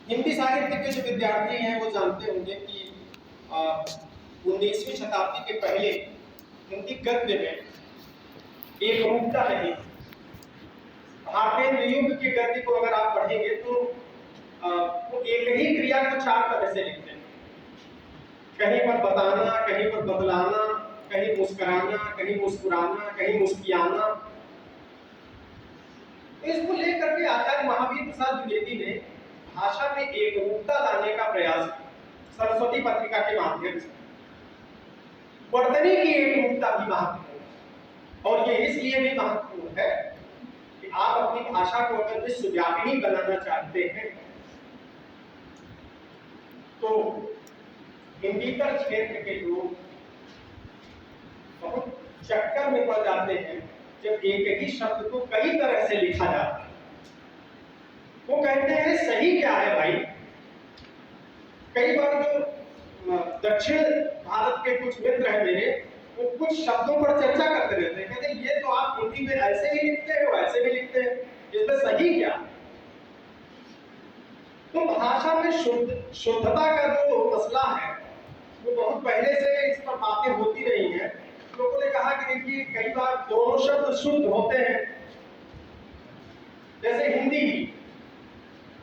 हिंदी साहित्य के जो विद्यार्थी हैं वो जानते होंगे कि 19वीं शताब्दी के पहले हिंदी गद्य में एक रूपता नहीं। भारतीय युग के गद्य को अगर आप पढ़ेंगे तो वो एक ही क्रिया को चार तरह से लिखते हैं। कहीं पर बताना, कहीं पर बदलाना, कहीं मुस्कुराना, कहीं मुस्कुराना, कहीं मुस्कियाना। इसको लेकर के आचार्य महावीर प्रसाद द्विवेदी ने भाषा में एक रूपता लाने का प्रयास किया सरस्वती पत्रिका के माध्यम से। वर्तनी की एक रूपता भी महत्वपूर्ण है और ये इसलिए भी महत्वपूर्ण है कि आप अपनी भाषा को अगर विश्वव्यापिनी बनाना चाहते हैं तो हिंदीतर क्षेत्र के लोग बहुत चक्कर में पड़ जाते हैं जब एक ही शब्द को कई तरह से लिखा जाता है। वो कहते हैं सही क्या है भाई। कई बार जो दक्षिण भारत के कुछ मित्र हैं मेरे, वो कुछ शब्दों पर चर्चा करते रहते हैं, कहते हैं ये तो आप हिंदी में ऐसे ही लिखते हो, ऐसे भी लिखते हैं, इसमें सही क्या। तो भाषा में शुद्धता का जो मसला है वो बहुत पहले से इस पर बातें होती रही हैं। लोगों ने कहा कि देखिए कई बार दोनों शब्द शुद्ध होते हैं, जैसे हिंदी भी।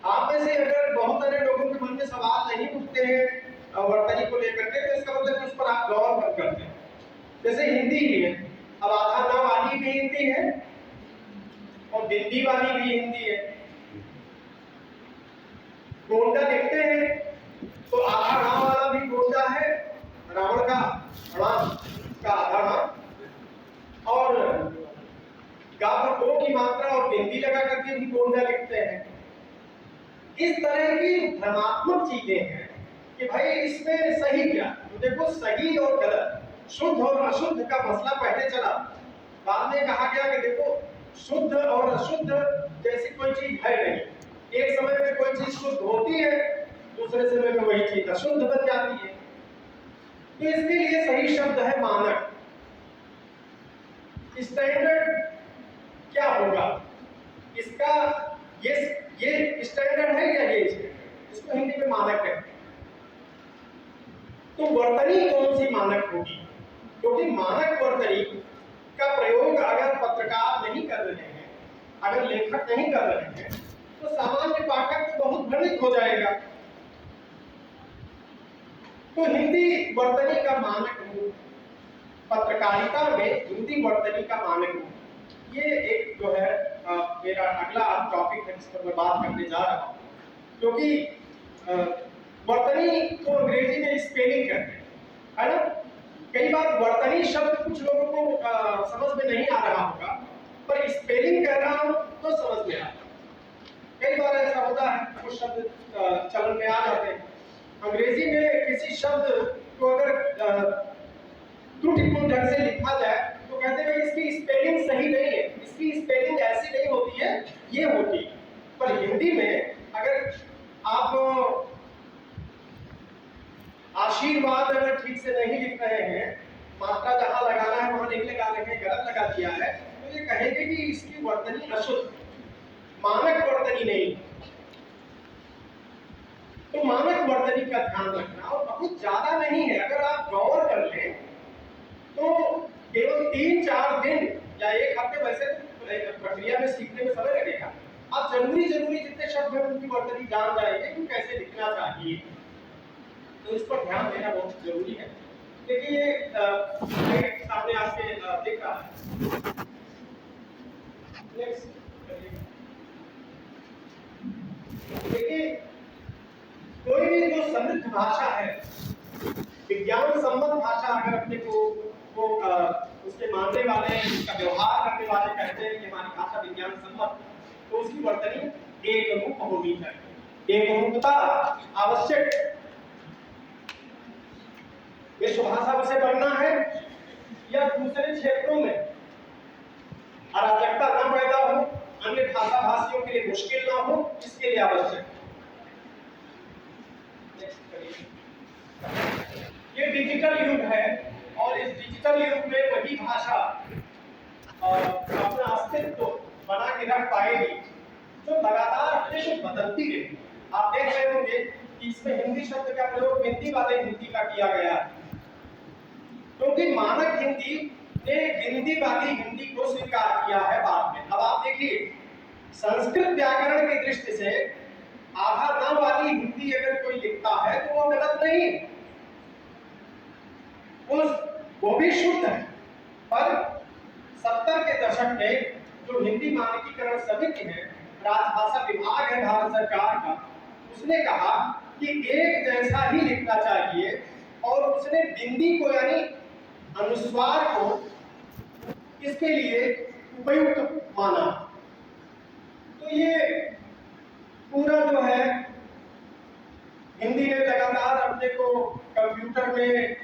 आप में से अगर बहुत सारे लोगों के मन में सवाल नहीं उठते हैं वर्तनी को लेकर के, तो इसका मतलब कि उस पर आप गौर मत करते हैं। जैसे हिंदी ही है, अब आधा ना वाली भी हिंदी है और बिंदी वाली भी हिंदी है। गोंडा देखते हैं तो आधा रा वाला भी गोंडा है, रावण का आधा रा, और गा पर दो की मात्रा और बिंदी लगा करके भी गोंडा लिखते हैं। इस तरह की भ्रमात्मक चीजें हैं कि भाई इसमें सही क्या। तो देखो सही और गलत, शुद्ध और अशुद्ध का मसला पहले चला, बाद में कहा गया कि देखो शुद्ध और अशुद्ध जैसी कोई चीज है नहीं। एक समय में कोई चीज शुद्ध होती है, दूसरे समय में वही चीज अशुद्ध बन जाती है। तो इसके लिए सही शब्द है मानक। स्टैंडर्ड क्या होगा इसका, ये स्टैंडर्ड है या ये स्टैंडर्ड, इसको हिंदी में मानक कहते हैं। तो वर्तनी कौन सी मानक होगी, क्योंकि मानक वर्तनी का प्रयोग अगर पत्रकार नहीं कर रहे हैं, अगर लेखक नहीं कर रहे हैं, तो सामान्य पाठक तो बहुत भ्रमित हो जाएगा। तो हिंदी वर्तनी का मानक रूप, पत्रकारिता में हिंदी वर्तनी का मानक रूप, ये एक जो है मेरा अगला टॉपिक है जिस पर मैं बात करने जा रहा हूँ। क्योंकि वर्तनी को अंग्रेजी में स्पेलिंग कहते हैं, है ना। कई बार वर्तनी शब्द कुछ लोगों को समझ में नहीं आ रहा होगा, पर स्पेलिंग कह रहा हूँ तो समझ में आता है। कई बार ऐसा होता है कुछ शब्द चलन में आ जाते हैं। अंग्रेजी में किसी शब्द को अगर त्रुटिपूर्ण ढंग से लिखा जाए तो कहते हैं इसकी स्पेलिंग सही नहीं है, इसकी स्पेलिंग ऐसी नहीं होती है, ये होती है। पर हिंदी में अगर आप आशीर्वाद अगर ठीक से नहीं लिख रहे हैं, मात्रा जहां लगाना है वहां नहीं लगा रहे हैं, गलत लगा दिया है, तो ये कहेंगे कि इसकी वर्तनी अशुद्ध, मानक वर्तनी नहीं। तो मानक वर्तनी का ध्यान रखना, और बहुत ज्यादा नहीं है। अगर आप गौर कर लें तो केवल 3-4 दिन या 1 हफ्ते, वैसे प्रक्रिया में सीखने में समय लगेगा। आप जरूरी जितने शब्द हैं उनकी वर्तनी जान जाएंगे कि कैसे लिखना चाहिए। तो इस पर ध्यान देना बहुत जरूरी है। देखिए ये सामने आपके देख रहा है। नेक्स्ट देखिए, कोई भी जो समृद्ध भाषा है, विज्ञान सम्मत भाषा अगर अपने को उसके मानने वाले, उसका व्यवहार करने वाले कहते हैं कि हमारी भाषा विज्ञान सम्मत, तो उसकी वर्तनी एक रूप होनी चाहिए। एक रूपता आवश्यक। विश्व भाषा से बनना है या दूसरे क्षेत्रों में अराजकता न पैदा हो, अन्य भाषा भाषियों के लिए मुश्किल ना हो, इसके लिए आवश्यक। ये डिजिटल युग है और इस डिजिटल युग में वही भाषा अपना अस्तित्व बना के रख पाएगी जो लगातार अपने को बदलती रहेगी। आप देख रहे हो कि इसमें हिंदी शब्द का प्रयोग हिंदी वाले हिंदी का किया गया है, क्योंकि मानक हिंदी ने हिंदी वाली हिंदी को स्वीकार किया है बाद में। अब आप देखिए, संस्कृत व्याकरण की दृष्टि से आधा न वाली हिंदी अगर कोई लिखता है तो वो गलत नहीं, वो भी शुद्ध है। पर 70 के दशक में जो हिंदी मानकीकरण समिति है, राजभाषा विभाग है भारत सरकार का, उसने कहा कि एक जैसा ही लिखना चाहिए और उसने बिंदी को यानी अनुस्वार को इसके लिए उपयुक्त माना। तो ये पूरा जो है हिंदी ने लगातार अपने को कंप्यूटर में,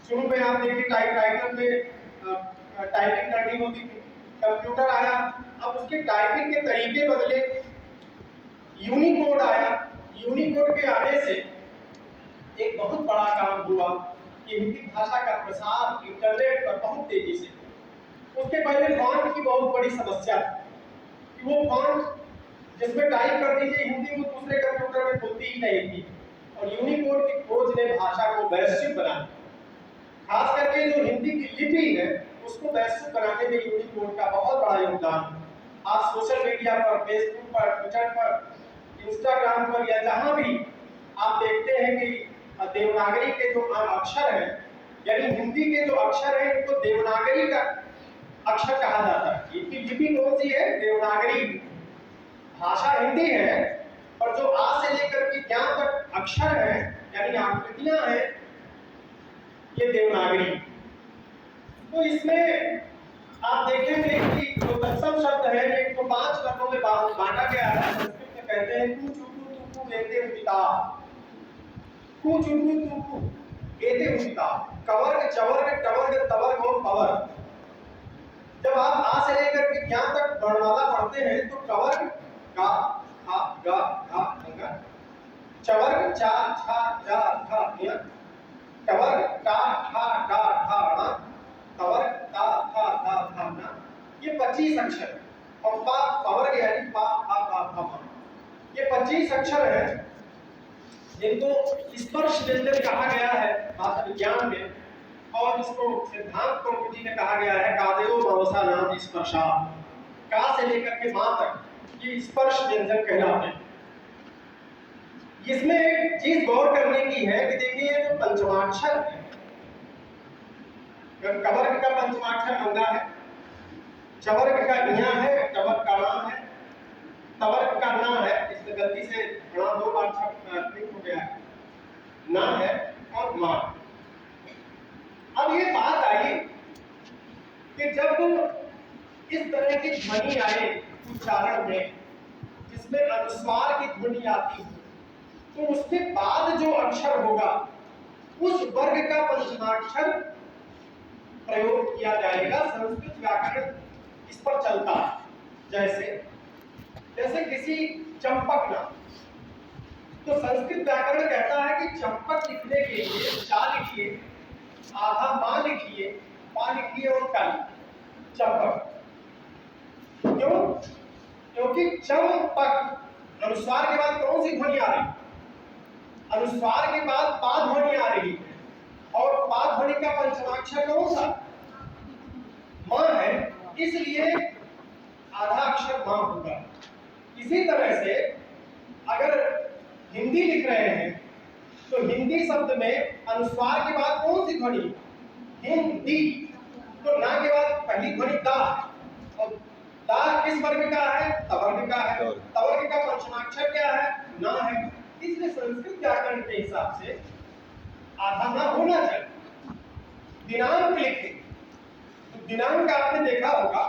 शुरू में आप देखिए टाइपराइटर में टाइपिंग करनी होती थी, कंप्यूटर आया, अब उसके टाइपिंग के तरीके बदले, यूनिकोड आया। यूनिकोड के आने से एक बहुत बड़ा काम हुआ कि हिंदी भाषा का प्रसार इंटरनेट पर बहुत तेजी से। उसके पहले फॉन्ट की बहुत बड़ी समस्या थी कि वो फॉन्ट जिसमें टाइप कर दीजिए हिंदी, वो दूसरे कंप्यूटर में खुलती ही नहीं थी। और यूनिकोड की खोज ने भाषा को वैश्विक बना दिया। खास करके जो हिंदी की लिपि है उसको वैश्विक बनाने में यूनिकोड का बहुत बड़ा योगदान। आज सोशल मीडिया पर, फेसबुक पर, ट्विटर पर, इंस्टाग्राम पर या जहां भी आप देखते हैं कि देवनागरी के जो अक्षर हैं, यानी हिंदी के जो अक्षर हैं, इनको देवनागरी का अक्षर कहा जाता है। इनकी लिपि कौन सी है? देवनागरी। भाषा हिंदी है और जो आ से लेकर के ज्ञान तक अक्षर है यानी आकृतियां हैं, ये देवनागरी। तो इसमें आप देखेंगे कि जो तत्सम शब्द है एक को 5 वर्गों में बांटा गया है। संस्कृत में कहते हैं कु चुकु तुकु एते उदिता, कु चुकु तुकु एते उदिता, कवर्ग चवर्ग टवर्ग तवर्ग और पवर। जब आप आ से लेकर के ज्ञान तक वर्णमाला पढ़ते हैं तो कवर्ग का खा गा घा गा, चवर्ग चा छा जा धा य, टवर्ग टा ठा डा ढा ण, तवर्ग ता था धा धा न। ये 25 अक्षर और पा पवर्ग यानी पा आ पा पा पा, ये 25 अक्षर है जिनको स्पर्श व्यंजन कहा गया है भाषा विज्ञान में। और इसको सिद्धांत कौमुदी में कहा गया है कादेव मवसा नाम स्पर्शा, का से लेकर के मां तक ये स्पर्श व्यंजन कहलाते हैं। इसमें एक चीज गौर करने की है कि देखिए ये जो पंचमाक्षर है, कवर्ग का पंचमाक्षर अंगा है, चवर्ग का ञ है, टवर्ग का ण है, तवर्ग का न है, इसमें गलती से ण 2 बार प्रिंट हो गया है, न है और मां। अब ये बात आई कि जब इस तरह की ध्वनि आए उच्चारण में जिसमें अनुस्वार की ध्वनि आती है, तो उसके बाद जो अक्षर होगा उस वर्ग का पंचमाक्षर प्रयोग किया जाएगा। संस्कृत व्याकरण इस पर चलता है। जैसे किसी चंपक नाम, तो संस्कृत व्याकरण कहता है कि चंपक लिखने के लिए चा लिखिए, आधा मां लिखिए, पा लिखिए और का चंपक। क्यों? क्योंकि चंपक अनुस्वार के बाद कौन सी ध्वनि आ रही? अनुस्वार के बाद पा ध्वनि आ रही है और पा ध्वनि का पंचमाक्षर कौन सा? मां है, इसलिए आधा अक्षर मां होगा। इसी तरह से अगर हिंदी लिख रहे हैं तो हिंदी शब्द में अनुस्वार के बाद कौन सी ध्वनि? हिंदी। तो ना के बाद पहली ध्वनि दा, और दा किस वर्ग का है? तवर्ग का है। तवर्ग का पंचमाक्षर क्या है? ना है। इसलिए संस्कृत व्याकरण के हिसाब से आधा ना होना चाहिए। दिनांक लिखे तो दिनांक आपने देखा होगा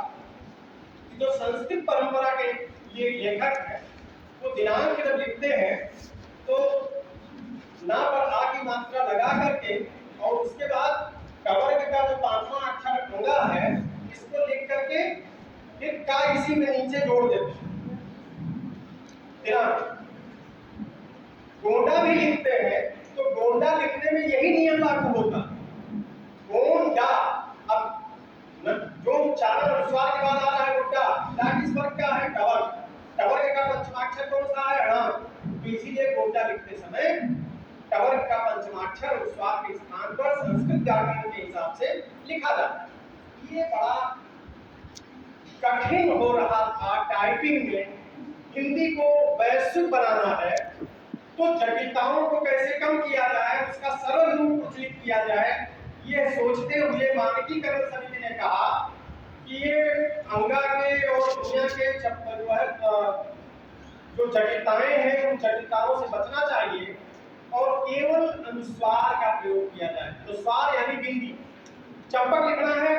कि जो संस्कृत परंपरा के ये लेखक है वो दिनांक जब लिखते हैं तो ना पर आ की मात्रा लगा करके और उसके बाद कवर्ग का जो 5वां अक्षर अंगा है इसको लिख करके फिर का इसी में नीचे जोड़ देते हैं। दिनांक गोंडा भी लिखते हैं तो गोंडा लिखने में यही नियम लागू होता। गोंडा, अब जो उच्चारण अनुस्वार के बाद आ रहा है गोंडा, किस वर्ग का है? टवर्ग। टवर्ग का पंचमाक्षर कौन सा है? ण। तो इसीलिए इसीलिए गोंडा लिखते समय टवर्ग का पंचमाक्षर अनुस्वार के स्थान पर संस्कृत व्याकरण के हिसाब से लिखा जाता है। ये बड़ा कठिन हो रहा था टाइपिंग में। हिंदी को वैश्विक बनाना है तो जटिलताओं को कैसे कम किया जाए, उसका सरल रूप प्रचलित किया जाए, ये सोचते हुए मानकीकरण समिति ने कहा कि ये अंगा के और दुनिया के जो जटिलताएं हैं उन जटिलताओं से बचना चाहिए और केवल अनुस्वार का प्रयोग किया जाए। अनुस्वार यानी बिंदी। चंपक लिखना है,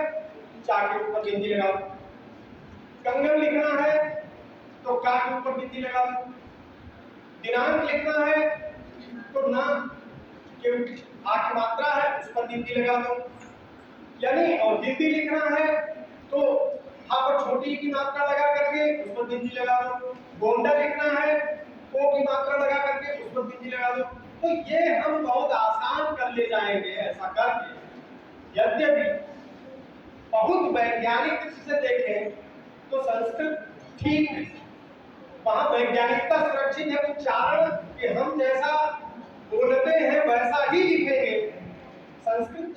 चा के ऊपर बिंदी लगाओ। कंगन लिखना है तो का के ऊपर बिंदी लगाओ। दिनांक लिखना है तो ना के आ की मात्रा है उस पर बिंदी लगा दो। यानी और बिंदी लिखना है तो हा पर छोटी की मात्रा लगा करके उस पर बिंदी लगा दो। गोंडा लिखना है को की मात्रा लगा करके उस पर बिंदी लगा दो। तो ये हम बहुत आसान कर ले जाएंगे ऐसा करके। यद्यपि बहुत वैज्ञानिक दृष्टि से देखें तो संस्कृत ठीक है, वहां वैज्ञानिकता सुरक्षित है। उच्चारण कि हम जैसा बोलते हैं वैसा ही लिखेंगे। संस्कृत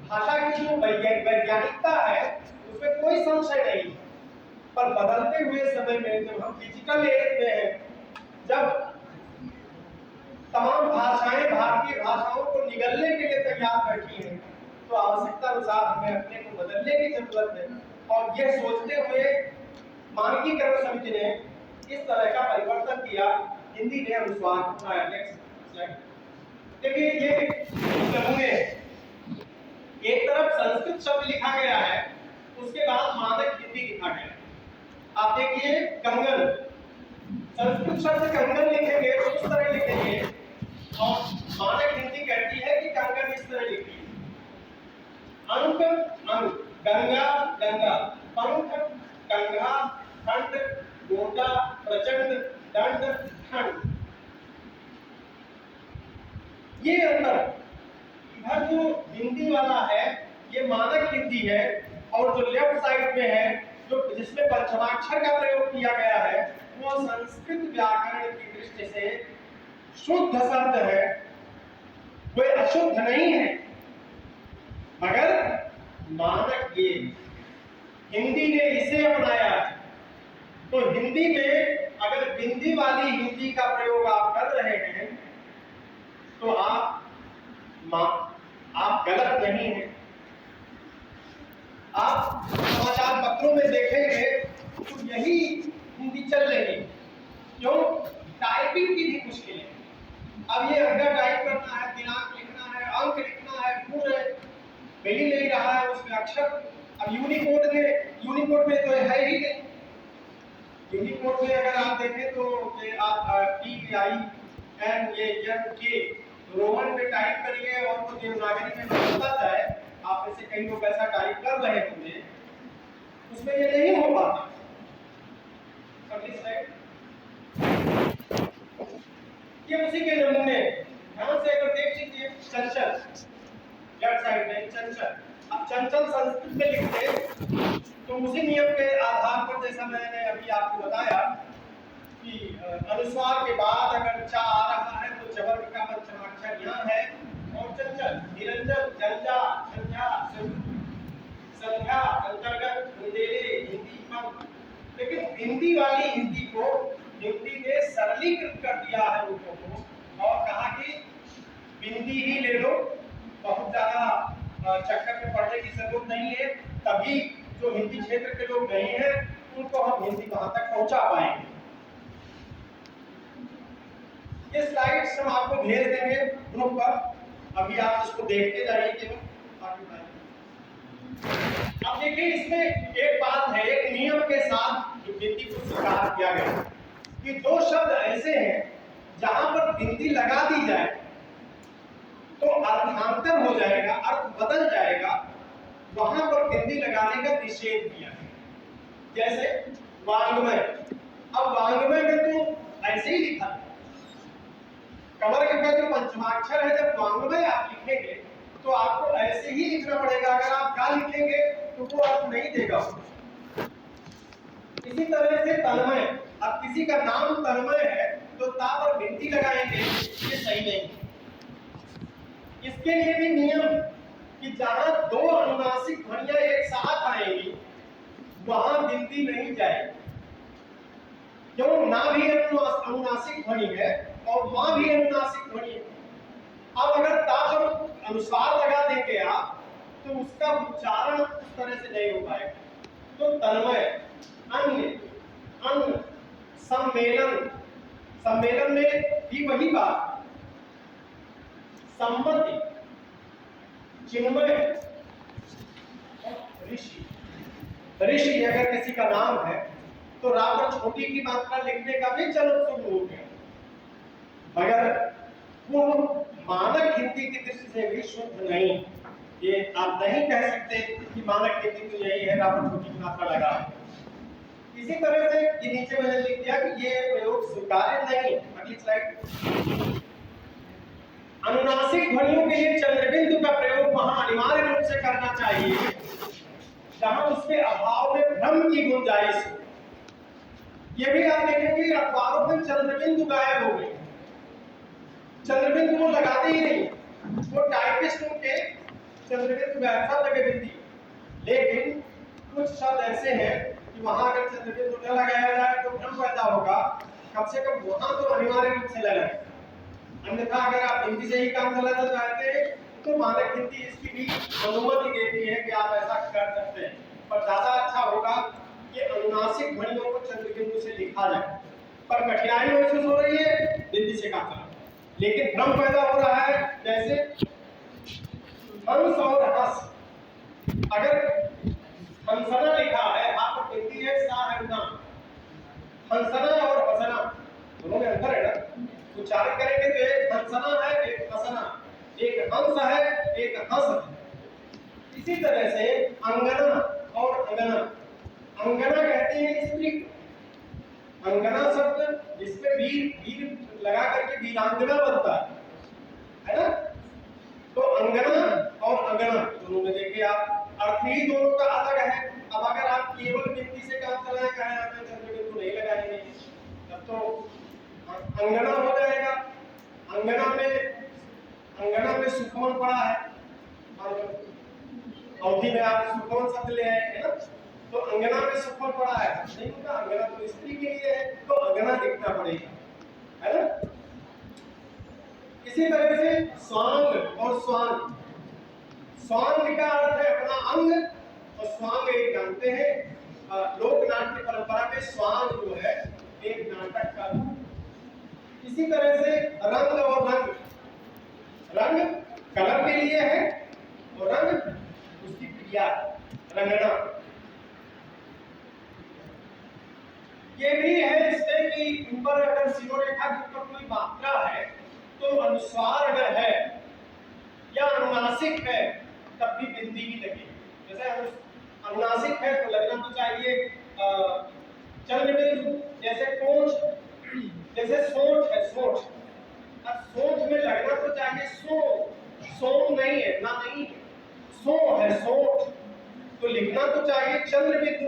भाषा की जो वैज्ञानिकता है उसमें कोई संशय नहीं। पर बदलते हुए समय में जब हम डिजिटल एज में हैं, जब तमाम भाषाएं भारतीय भाषाओं को निगलने के लिए तैयार बैठी हैं, तो आवश्यकता अनुसार हमें अपने को बदलने की जरूरत है। और यह सोचते हुए मानकीकरण समिति ने इस तरह का परिवर्तन किया। हिंदी ने अनुस्वार बनाया। देखिए ये नमूने, एक तरफ संस्कृत शब्द लिखा गया है, उसके बाद मानक हिंदी लिखा गया है। आप देखिए कंगन, संस्कृत शब्द कंगन लिखेंगे तो इस तरह लिखेंगे और मानक हिंदी कहती है कि कंगन इस तरह लिखिए। अंक अंक, गंगा गंगा, पंख गंगा, खंड गोंडा, प्रचंड दंड खंड। ये अंतर इधर जो हिंदी वाला है ये मानक हिंदी है और जो लेफ्ट साइड में है जो जिसमें पंचमाक्षर का प्रयोग किया गया है वो संस्कृत व्याकरण की दृष्टि से शुद्ध शब्द है, कोई अशुद्ध नहीं है। मगर मानक ये हिंदी ने इसे अपनाया। तो हिंदी में अगर बिंदी वाली हिंदी का प्रयोग आप कर रहे हैं तो आप गलत नहीं हैं। आप समाचार पत्रों में देखेंगे तो यही हिंदी चल रही है। क्यों? टाइपिंग की भी मुश्किल है। अब ये अगर टाइप करना है, दिनांक लिखना है, अंक लिखना है, पूरे मिल ही नहीं रहा है उसमें अक्षर। अब यूनिकोड में तो है ही नहीं। यूनिकोड में अगर आप देखें तो ये आप TIN के रोमन में टाइप करिए और वो देवनागरी में बदलता जाए। आप ऐसे कई लोग ऐसा टाइप कर रहे होंगे, उसमें ये नहीं हो पाता। अगली स्लाइड। ये उसी के नमूने, ध्यान से अगर देख लीजिए। चंचल लेफ्ट साइड में चंचल। अब चंचल संस्कृत में लिखते तो उसी नियम के आधार पर जैसा मैंने अभी आपको बताया कि अनुस्वार के बाद अगर चा आ रहा है तो जबर का पंचमाक्षर यहाँ है। और चंचल निरंजन, जलजा, संध्या, संध्या, अंतर्गत, बुंदेले, हिंदी पंख। लेकिन हिंदी वाली हिंदी को हिंदी ने सरलीकृत कर दिया है रूपों को और कहा कि बिंदी ही ले लो, बहुत ज्यादा चक्कर में पड़ने की जरूरत नहीं है। तभी जो हिंदी क्षेत्र के लोग नहीं हैं उनको हम हिंदी वहां तक पहुंचा पाएंगे। ये स्लाइड्स हम आपको भेज देंगे ग्रुप पर, अभी आप इसको देखते जाइए केवल। अब देखिए इसमें एक बात है, एक नियम के साथ जो बिंदी को स्वीकार किया गया कि जो शब्द ऐसे हैं जहां पर बिंदी लगा दी जाए तो अर्थांतर हो जाएगा, अर्थ बदल जाएगा, वहां पर बिंदी लगाने का निषेध किया है। जैसे वांग्मय। अब वांग्मय में तो ऐसे ही लिखा है, कमर का जो पंचमाक्षर है, जब वांग्मय आप लिखेंगे तो आपको ऐसे ही लिखना पड़ेगा। अगर आप गा लिखेंगे तो वो अर्थ नहीं देगा। इसी तरह से तन्मय। अब किसी का नाम तन्मय है तो ता पर गिनती लगाएंगे, ये सही नहीं। इसके लिए भी नियम कि जहां दो अनुनासिक ध्वनियां एक साथ आएंगी वहां गिनती नहीं जाएगी। क्यों? ना भी अनुनासिक ध्वनि है और मां भी अनुनासिक ध्वनि है। अब अगर ता पर अनुस्वार लगा देंगे आप तो उसका उच्चारण उस तरह से नहीं हो पाएगा। तो तन्मय, अन्य, अन्न, सम्मेलन, सम्मेलन में भी वही बात, सम्मति, चिन्मय, ऋषि। ऋषि अगर किसी का नाम है तो रा पर छोटी की मात्रा लिखने का भी चलन शुरू हो गया, मगर वो मानक हिंदी की दृष्टि से भी शुद्ध नहीं। ये आप नहीं कह सकते कि मानक हिंदी तो यही है, रा पर छोटी की मात्रा लगा। इसी तरह से ये नीचे मैंने लिख दिया कि ये प्रयोग स्वीकार्य नहीं। अगली स्लाइड। अनुनासिक ध्वनियों के लिए चंद्रबिंदु का प्रयोग वहां अनिवार्य रूप से करना चाहिए जहां उसके अभाव में भ्रम की गुंजाइश हो। ये भी आप देखेंगे अखबारों में चंद्रबिंदु गायब हो गए, चंद्रबिंदु वो लगाते ही नहीं, वो टाइपिस्ट उनके चंद्रबिंदु गायब, सब जगह बिंदी। लेकिन कुछ शब्द ऐसे हैं कि वहां अगर चंद्रबिंदु न लगाया जाए तो भ्रम पैदा होगा, कम से कम वहां तो अनिवार्य रूप से लगाए। अन्यथा अगर आप हिंदी से ही काम चलाना चाहते हैं तो मानक हिंदी इसकी भी अनुमति देती है कि आप ऐसा कर सकते हैं, पर ज्यादा अच्छा होगा कि अनुनासिक ध्वनियों को चंद्रबिंदु से लिखा जाए। पर कठिनाई महसूस हो रही है हिंदी से काम चलाना, लेकिन भ्रम पैदा हो रहा है। जैसे हंस और हंस, अगर हंसना लिखा है, आप हिंदी है सा है ना, हंसना और हंसना दोनों में अंतर है ना। उच्चारण करेंगे तो एक हंसना है, एक हंसना, एक हंस है, एक हंस है। इसी तरह से अंगना और अंगना, अंगना कहते हैं स्त्री, अंगना शब्द जिसमें वीर वीर लगा करके वीरांगना बनता है ना। तो अंगना और अंगना दोनों में देखिए आप अर्थ ही दोनों का अलग है। अब अगर आप केवल गिनती से काम चलाएं, कहें आप चंद्रबिंदु नहीं लगाएंगे, तब तो अंगना हो जाएगा। अंगना में सुखमन पड़ा है, अवधि में आप सुखमन शब्द ले आए हैं ना, तो अंगना में सुखमन पड़ा है, नहीं होगा, अंगना तो स्त्री के लिए है, तो अंगना लिखना पड़ेगा, है ना। इसी तरह से स्वांग और स्वांग, स्वांग का अर्थ है अपना अंग, और स्वांग एक जानते हैं लोक नाट्य परंपरा में स्वांग जो है एक नाटक का रूप। इसी तरह से रंग और रंग, रंग कलर के लिए है और रंग उसकी क्रिया, रंगना। ये भी है इसमें कि ऊपर अगर शिरोरेखा के ऊपर कोई मात्रा है तो अनुस्वार अगर है या अनुनासिक है तब भी बिंदी भी लगेगी। जैसे अनुनासिक है तो लगना तो चाहिए चंद्रबिंदु, जैसे कोच, जैसे सोच है, सोच, अब सोच में लगना तो चाहिए सो, सोम नहीं है ना, नहीं सो है, सोच, तो लिखना तो चाहिए चंद्रबिंदु,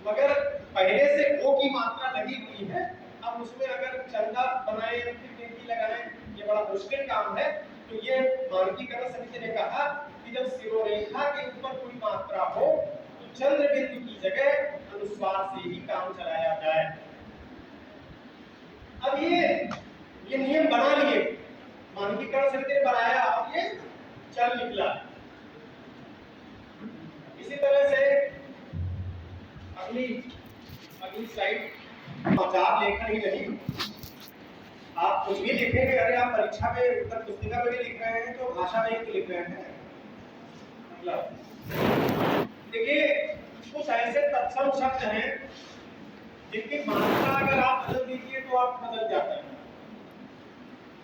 मगर पहले से ओ की मात्रा लगी हुई है। अब उसमें अगर चंदा बनाए या फिर बिंदी लगाए, ये बड़ा मुश्किल काम है। तो ये मानकीकरण समिति ने कहा कि जब शिरोरेखा के ऊपर कोई मात्रा हो तो चंद्रबिंदु की जगह अनुस्वार से ही काम चलाया जाए। अब ये नियम बना लिए, मानकीकरण समिति ने बनाया और ये चल निकला। इसी तरह से अगली स्लाइड, औजार लेखन ही नहीं, आप कुछ भी लिखेंगे, अरे आप परीक्षा में उत्तर पुस्तिका में भी लिख रहे हैं तो भाषा में ही लिख रहे हैं। मतलब देखिए कुछ ऐसे तत्सम शब्द हैं जिनकी मात्रा अगर आप बदल दीजिए तो आप बदल जाते हैं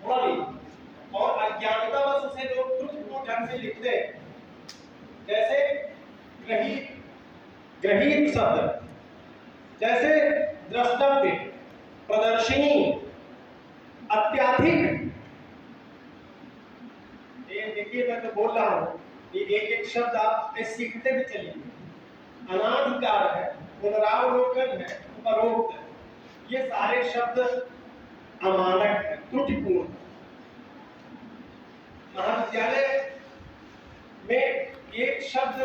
थोड़ा भी, और अज्ञानतावश उसे लोग त्रुटिपूर्ण ढंग से लिखते हैं। जैसे ग्रहीत शब्द, जैसे द्रष्टव्य, प्रदर्शनी, अत्याधिक। ये देखिए मैं तो बोल रहा हूँ, ये एक एक शब्द आप सीखते भी चलिए। अनाधिकार है, पुनरावलोकन है, उपरोक्त है, ये सारे शब्द अमानक है, त्रुटिपूर्ण। महाविद्यालय में एक शब्द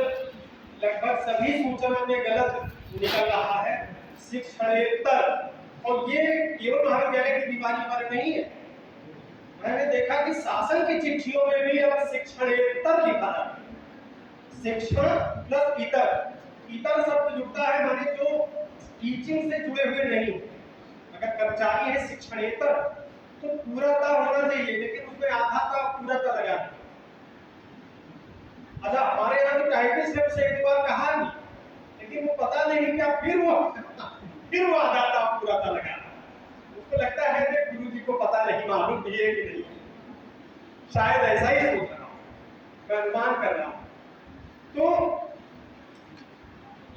लगभग सभी सूचना में गलत निकल रहा है, शिक्षणेतर। और ये केवल महाविद्यालय की बीमारी पर नहीं है, मैंने देखा कि शासन की चिट्ठियों में भी अब शिक्षणेतर लिखा है। शिक्षण प्लस इतर, इतर शब्द जुड़ता है माने जो टीचिंग से जुड़े हुए नहीं। अगर कर्मचारी है शिक्षणेतर तो पूर्णता होना चाहिए, लेकिन उसमें आधा का पूर्णता लगा। अच्छा, हमारे यहाँ तो टाइपिस्ट ने उसे एक बार कहा नहीं, लेकिन वो पता नहीं क्या फिर वो आधा का पूर्णता लगा। उसको लगता है कि गुरु जी को पता नहीं, मालूम भी है कि नहीं, शायद ऐसा ही सोच रहा हूँ, मैं अनुमान कर रहा हूँ। तो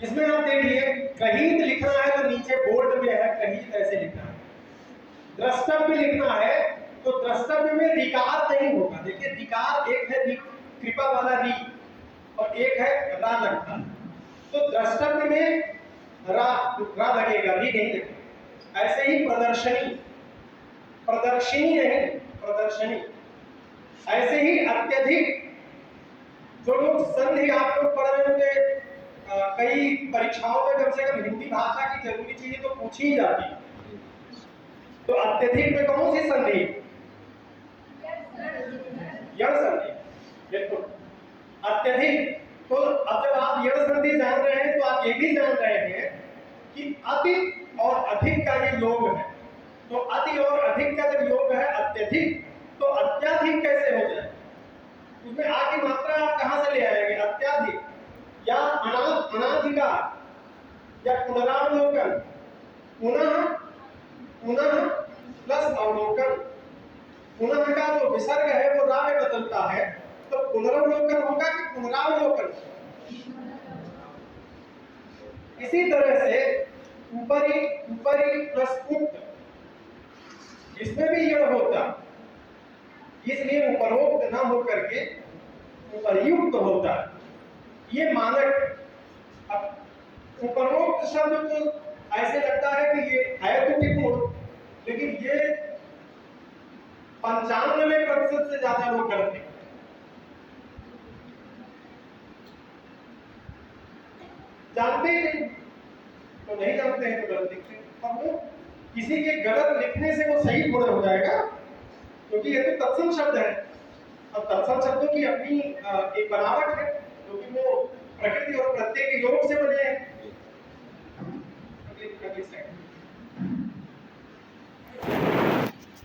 इसमें आप देखिए, कहीं लिखना है तो नीचे बोल्ड में है, कहीं ऐसे लिखना है। द्रष्टव्य लिखना है तो द्रष्टव्य में रिकार नहीं होगा। देखिए रिकार, एक है कृपा वाला री और एक है रा लगता, तो द्रष्टव्य में रा लगेगा, री नहीं लगेगा। ऐसे ही प्रदर्शनी, प्रदर्शनी नहीं, प्रदर्शनी। ऐसे ही अत्यधिक, जो लोग संधि आप लोग पढ़ रहे होंगे, कई परीक्षाओं में कम से कम हिंदी भाषा की जरूरी चीजें तो पूछी ही जाती है। तो अत्यधिक में कौन सी संधि? यण संधि, बिल्कुल अत्यधिक। तो अब जब आप यण संधि जान रहे हैं तो आप ये भी जान रहे हैं कि अति और अधिक का ये योग है। तो अति और अधिक का जब योग है अत्यधिक, तो अत्याधिक कैसे हो जाए? उसमें आ की मात्रा आप कहां से ले आएंगे? अत्याधिक या अनाधिकार या पुनरावलोकन, पुनः पुनः प्लस अवलोकन। पुनः का जो विसर्ग है वो रा में बदलता है, तो पुनरावलोकन होगा कि पुनरावलोकन। इसी तरह से ऊपरी, ऊपरी प्लस उक्त, इसमें भी यह होता, इसलिए उपरोक्त ना होकर के उपर्युक्त होता है। ये मानक। अब उपरोक्त शब्द तो ऐसे लगता है कि ये है त्रुटिपूर्ण, लेकिन ये 95% से ज्यादा लोग करते हैं। जानते ही नहीं, तो नहीं जानते हैं तो गलत लिखते हैं। अब वो किसी के गलत लिखने से वो सही थोड़ा हो जाएगा, क्योंकि ये तो तत्सम शब्द है। अब तत्सम शब्दों की अपनी एक बनावट है, क्योंकि वो प्रकृति और प्रत्यय के योग से बने हैं।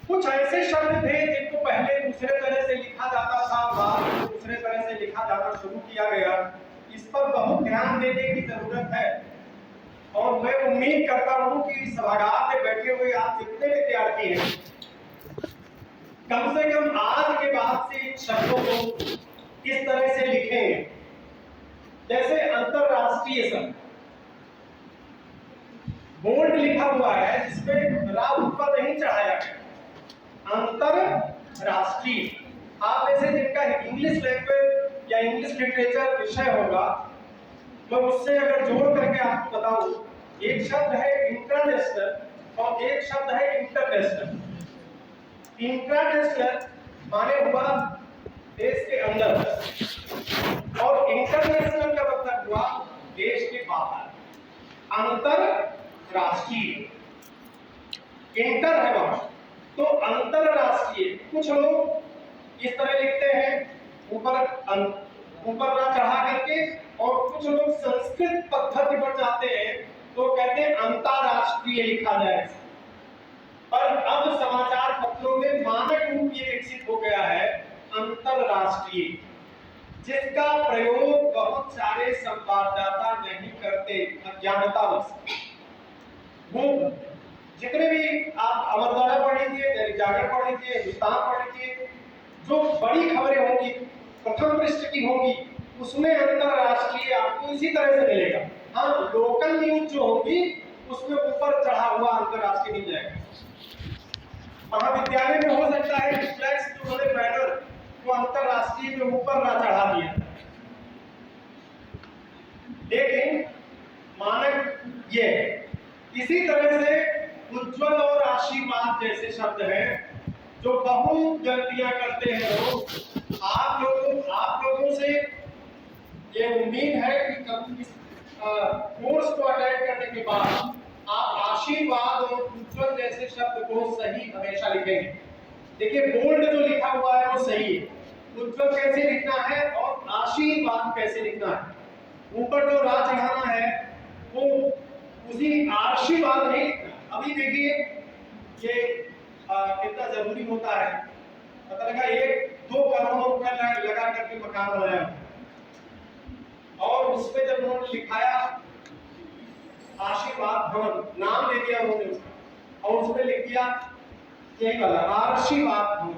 कुछ ऐसे शब्द थे जिनको पहले दूसरे तरह से लिखा जाता था, बाद में दूसरे तरह से लिखा जाना शुरू किया गया। इस पर बहुत ध्यान देने की जरूरत है, और मैं उम्मीद करता हूं कि सभागार में बैठे हुए आप जितने विद्यार्थी हैं, कम से कम आज के बाद से इन शब्दों को इस तरह से लिखेंगे। जैसे अंतरराष्ट्रीय शब्द, बोल्ड लिखा हुआ है जिसमें रा ऊपर नहीं चढ़ाया गया। अंतरराष्ट्रीय, आप में से जिनका इंग्लिश लैंग्वेज या इंग्लिश लिटरेचर विषय होगा, मैं उससे अगर जोड़ करके आपको बताऊं, एक शब्द है इंटरनेशनल और एक शब्द है इंटरनेशनल। इंटरनेशनल माने हुआ देश के अंदर, और इंटरनेशनल का मतलब हुआ देश के बाहर। अंतरराष्ट्रीय, इंटर है वहां, तो अंतरराष्ट्रीय। कुछ लोग इस तरह लिखते हैं, ऊपर ना चढ़ा करके, और कुछ लोग संस्कृत पद्धति पर जाते हैं तो कहते हैं अंतरराष्ट्रीय लिखा जाए। पर अब समाचार पत्रों में मानक रूप ये विकसित हो गया है अंतरराष्ट्रीय, जिसका प्रयोग बहुत सारे संवाददाता नहीं करते, अज्ञानतावश। वो जितने भी आप अमरवाड़ा पढ़ लीजिए, दैनिक जागरण पढ़ लीजिए, हिंदुस्तान पढ़ लीजिए, जो बड़ी खबरें होंगी प्रथम पृष्ठ की होगी, उसमें अंतरराष्ट्रीय आपको इसी तरह से मिलेगा। हाँ, लोकल न्यूज जो होगी उसमें ऊपर चढ़ा हुआ अंतरराष्ट्रीय मिल जाएगा। महाविद्यालय में हो सकता है कि फ्लैक्स जो बड़े बैनर वो अंतरराष्ट्रीय के ऊपर ना चढ़ा दिया, लेकिन मानक ये है। इसी तरह से उज्ज्वल और राशि आशीर्वाद जैसे शब्द हैं जो बहुत गलतियां करते हैं लोग। आप लोगों से ये उम्मीद है कि कभी इस कोर्स को अटेंड करने के बाद आप आशीर्वाद और उज्जवल जैसे शब्द को सही हमेशा लिखेंगे। देखिए बोल्ड जो लिखा हुआ है वो सही है, उज्जवल कैसे लिखना है और आशीर्वाद कैसे लिखना है। ऊपर जो रा चढ़ाना है वो उसी आशीर्वाद नहीं लिखना। अभी देखिए ये कितना जरूरी होता है। पता लगा 1-2 करोड़ रुपए लगा करके मकान बनाया और उस पे जब उन्होंने लिखाया आशीर्वाद भवन, नाम दे दिया उन्होंने उसका और उसमें लिख दिया यही वाला आशीर्वाद भवन,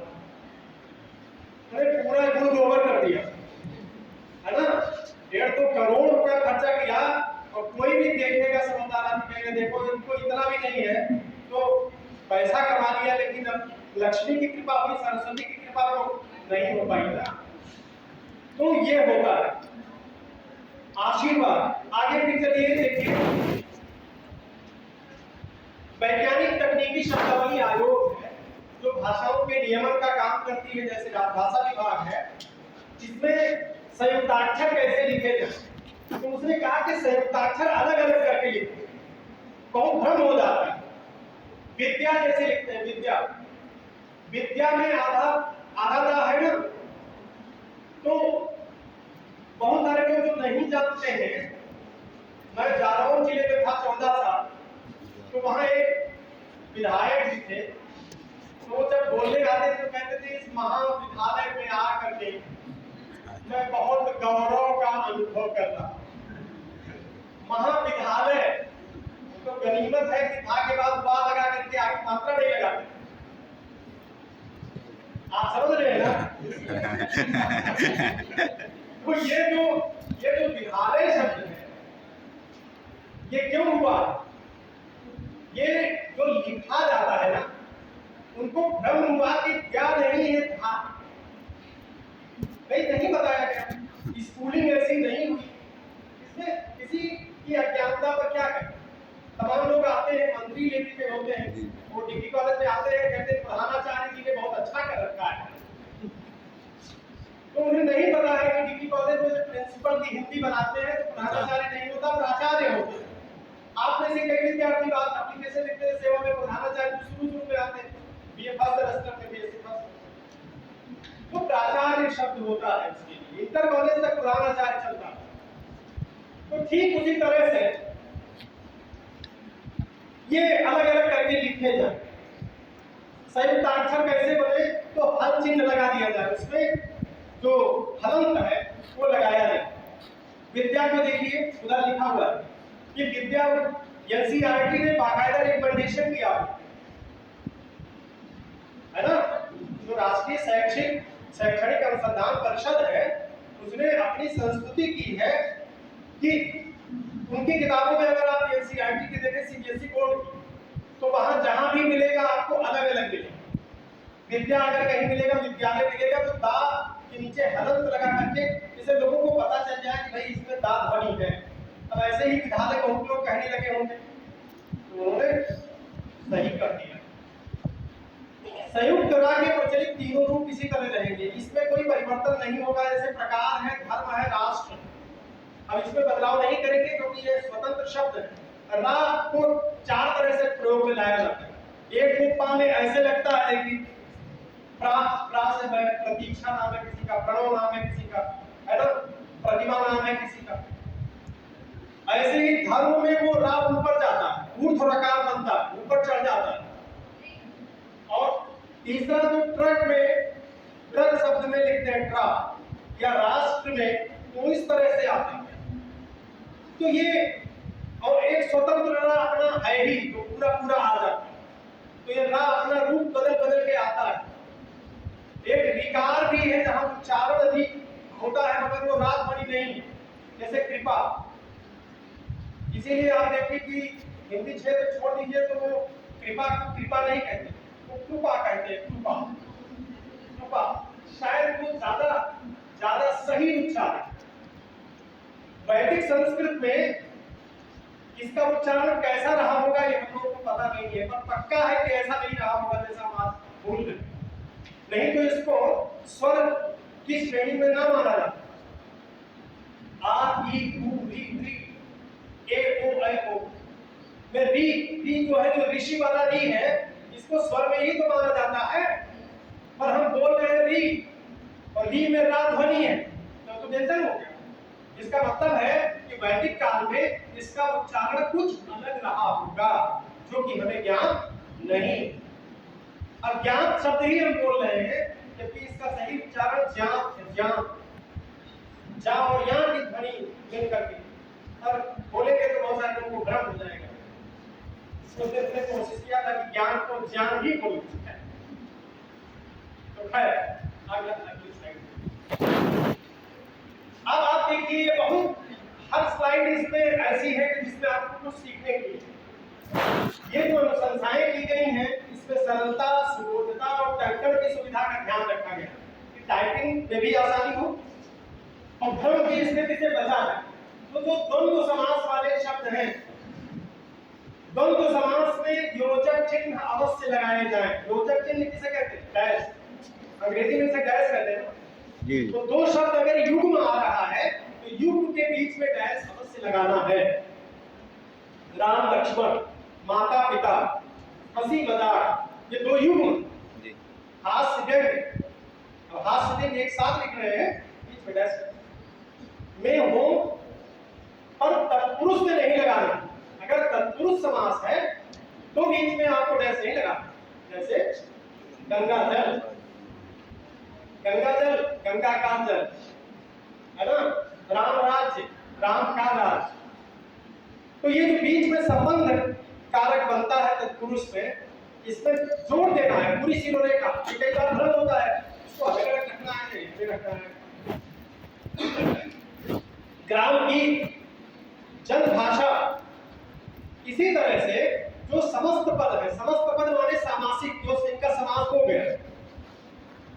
पूरा गुण ओवर कर दिया है ना। 1.5-2 करोड़ रुपया खर्चा किया और कोई भी देखेगा समझदार आदमी कहेगा देखो इनको इतना भी नहीं है, तो पैसा कमा लिया लेकिन अब लक्ष्मी की कृपा हुई, सरस्वती की कृपा तो नहीं हो पाएगा। तो ये होता है आशीर्वाद। आगे फिर चलिए देखिए, वैज्ञानिक तकनीकी शब्दावली आयोग है जो भाषाओं के नियमन का काम करती है, जैसे भाषा विभाग है, इसमें संयुक्ताक्षर कैसे लिखे जाए। तो उसने कहा कि संयुक्ताक्षर अलग अलग करके लिखते, बहुत भ्रम हो जाता है। विद्या जैसे लिखते हैं, विद्या में आधा है ना, तो बहुत सारे लोग जो नहीं जानते हैं, मैं जालौन जिले में था 14 साल, तो वहां एक विधायक जी थे, तो जब बोलने आते तो कहते थे इस महाविद्यालय में आ करके मैं बहुत गौरव का अनुभव कर रहा। महाविद्यालय तो गनीमत है कि था के बाद बा लगा करके आगे मात्रा नहीं लगाते। आप समझ रहे हैं ना। तो ये जो विद्यालय शब्द है ये क्यों हुआ, ये जो लिखा जाता है ना उनको भ्रम हुआ कि क्या नहीं है था, नहीं बताया गया, स्कूलिंग ऐसी नहीं हुई, इसमें किसी की अज्ञानता पर क्या करें। तमाम लोग आते हैं मंत्री लेवल पे होते हैं, वो डिग्री कॉलेज में आते हैं, कहते हैं प्रधानाचार्य जी ने बहुत अच्छा कर रखा है, तो उन्हें नहीं पता है कि डिग्री कॉलेज में जो प्रिंसिपल की हिंदी बनाते हैं तो प्रधानाचार्य नहीं होता, प्राचार्य होते हैं। आप में से कई विद्यार्थी बात एप्लीकेशन लिखते हैं सेवा में, प्रधानाचार्य शुरू में आते हैं, बीए फर्स्ट सेमेस्टर में, बीएससी फर्स्ट, तो प्राचार्य शब्द होता है उसके लिए, इंटर कॉलेज तक प्रधानाचार्य चलता है। तो ठीक उसी तरह से ये अलग अलग करके लिखे जाए। संयुक्ताक्षर कैसे बने, तो हल चिन्ह लगा दिया जाए, उसमें जो हलंत है वो लगाया जाए। विद्या को देखिए उधर लिखा हुआ है कि विद्या, एनसीईआरटी ने बाकायदा रिकमेंडेशन किया है ना, जो राष्ट्रीय शैक्षणिक अनुसंधान परिषद है उसने अपनी संस्तुति की है कि उनकी किताबों में अगर आप एनसीईआरटी की देखें सीबीएसई बोर्ड की, तो वहां जहां भी मिलेगा आपको अलग अलग मिलेगा। विद्या अगर कहीं मिलेगा, विद्यालय मिलेगा, तो दा के नीचे हलंत लगा करके जिससे लोगों को पता चल जाए कि भाई इसमें दा ध्वनि है। अब ऐसे ही विद्यालय बहुत लोग कहने लगे होंगे, तो उन्होंने सही कर दिया। संयुक्त रा के प्रचलित तीनों रूप इसी तरह रहेंगे, इसमें कोई परिवर्तन नहीं होगा। जैसे प्रकार है, धर्म है, राष्ट्र, अब इसमें बदलाव नहीं करेंगे क्योंकि ये स्वतंत्र शब्द है। रा को 4 तरह से प्रयोग में लाया जाता है। एक रूपा में ऐसे लगता है कि प्रा से है, प्रतीक्षा नाम है किसी का, प्रणव नाम है किसी का, है ना, प्रतिमा नाम है किसी का। ऐसे ही धर्म में वो रा ऊपर जाता है, ऊर्ध्व रकार बनता है, ऊपर चढ़ जाता है। और तीसरा जो ट्रक शब्द में लिखते हैं ट्रा, या राष्ट्र में, तो इस तरह से आते हैं। तो ये और एक स्वतंत्र रा अपना है ही, तो पूरा आ जाता है। तो ये रा अपना रूप बदल के आता है। एक विकार भी है जहां उच्चारण अधिक होता है मगर वो रात बनी नहीं, जैसे कृपा। इसीलिए आप देखिए कि हिंदी क्षेत्र छोड़ दीजिए तो वो कृपा नहीं कहते, वो कृपा कहते हैं। कृपा शायद वो ज्यादा सही उच्चारण। वैदिक संस्कृत में इसका उच्चारण कैसा रहा होगा ये हम लोग पता नहीं है, पर पक्का है कि ऐसा नहीं रहा होगा जैसा हम आज भूल गए। नहीं तो इसको स्वर की श्रेणी में ना माना जाता। आ, ई, उ, री, री, ए, ओ, ऐ, ओ में री जो है, जो ऋषि वाला री है, इसको स्वर में ही तो माना जाता है, पर हम बोल रहे हैं री, और री में रा ध्वनि है, तो व्यंजन हो गया। इसका मतलब है कि वैदिक काल में इसका उच्चारण कुछ अलग रहा होगा, जो कि हमें ज्ञान नहीं। अब ज्ञान शब्द ही हम बोल रहे हैं, जबकि इसका सही उच्चारण ज्ञान जा और या की ध्वनि मिल करके, और बोलेंगे तो बहुत सारे लोगों को भ्रम हो जाएगा। इसको देखने की कोशिश किया था कि ज्ञान को ज्ञान ही बोल सकता है। तो खैर अगली स्लाइड। अब आप देखिए, बहुत हर स्लाइड इसमें ऐसी है कि जिसमें आपको कुछ सीखने के लिए ये जो अनुशंसाएं की गई हैं, इसमें सरलता, सुबोधता और टाइपिंग की सुविधा का ध्यान रखा गया कि टाइपिंग में भी आसानी हो और भ्रम की स्थिति से बचा जाए। तो जो द्वंद्व समास वाले शब्द हैं, द्वंद्व समास में योजक चिन्ह अवश्य लगाए जाएं। योजक चिन्ह किसे कहते हैं? डैश, अंग्रेजी में इसे डैश कहते हैं जी। तो दो शब्द अगर युग्म आ रहा है तो युग्म के बीच में डैश अवश्य लगाना है। राम लक्ष्मण, माता पिता, हंसी मजाक, ये दो युग्म। हास्य व्यंग्य, अब हास्य व्यंग्य एक साथ लिख रहे हैं, बीच में डैश में हो, और तत्पुरुष में नहीं लगाना। अगर तत्पुरुष समास है तो बीच में आपको डैश नहीं लगाना। जैसे गंगा जल, गंगा जल, गंगा का जल, है ना। राम राज्य, राम का राज्य। तो ये जो बीच में संबंध कारक बनता है तत्पुरुष में, इसमें जोड़ देना है पूरी शिरोरेखा। कई बार भ्रम होता है, इसको अलग अलग रखना है, ये रखना है। ग्राम गीत, जन भाषा, इसी तरह से जो समस्त पद है, समस्त पद माने सामासिक, जो इनका समास हो गया।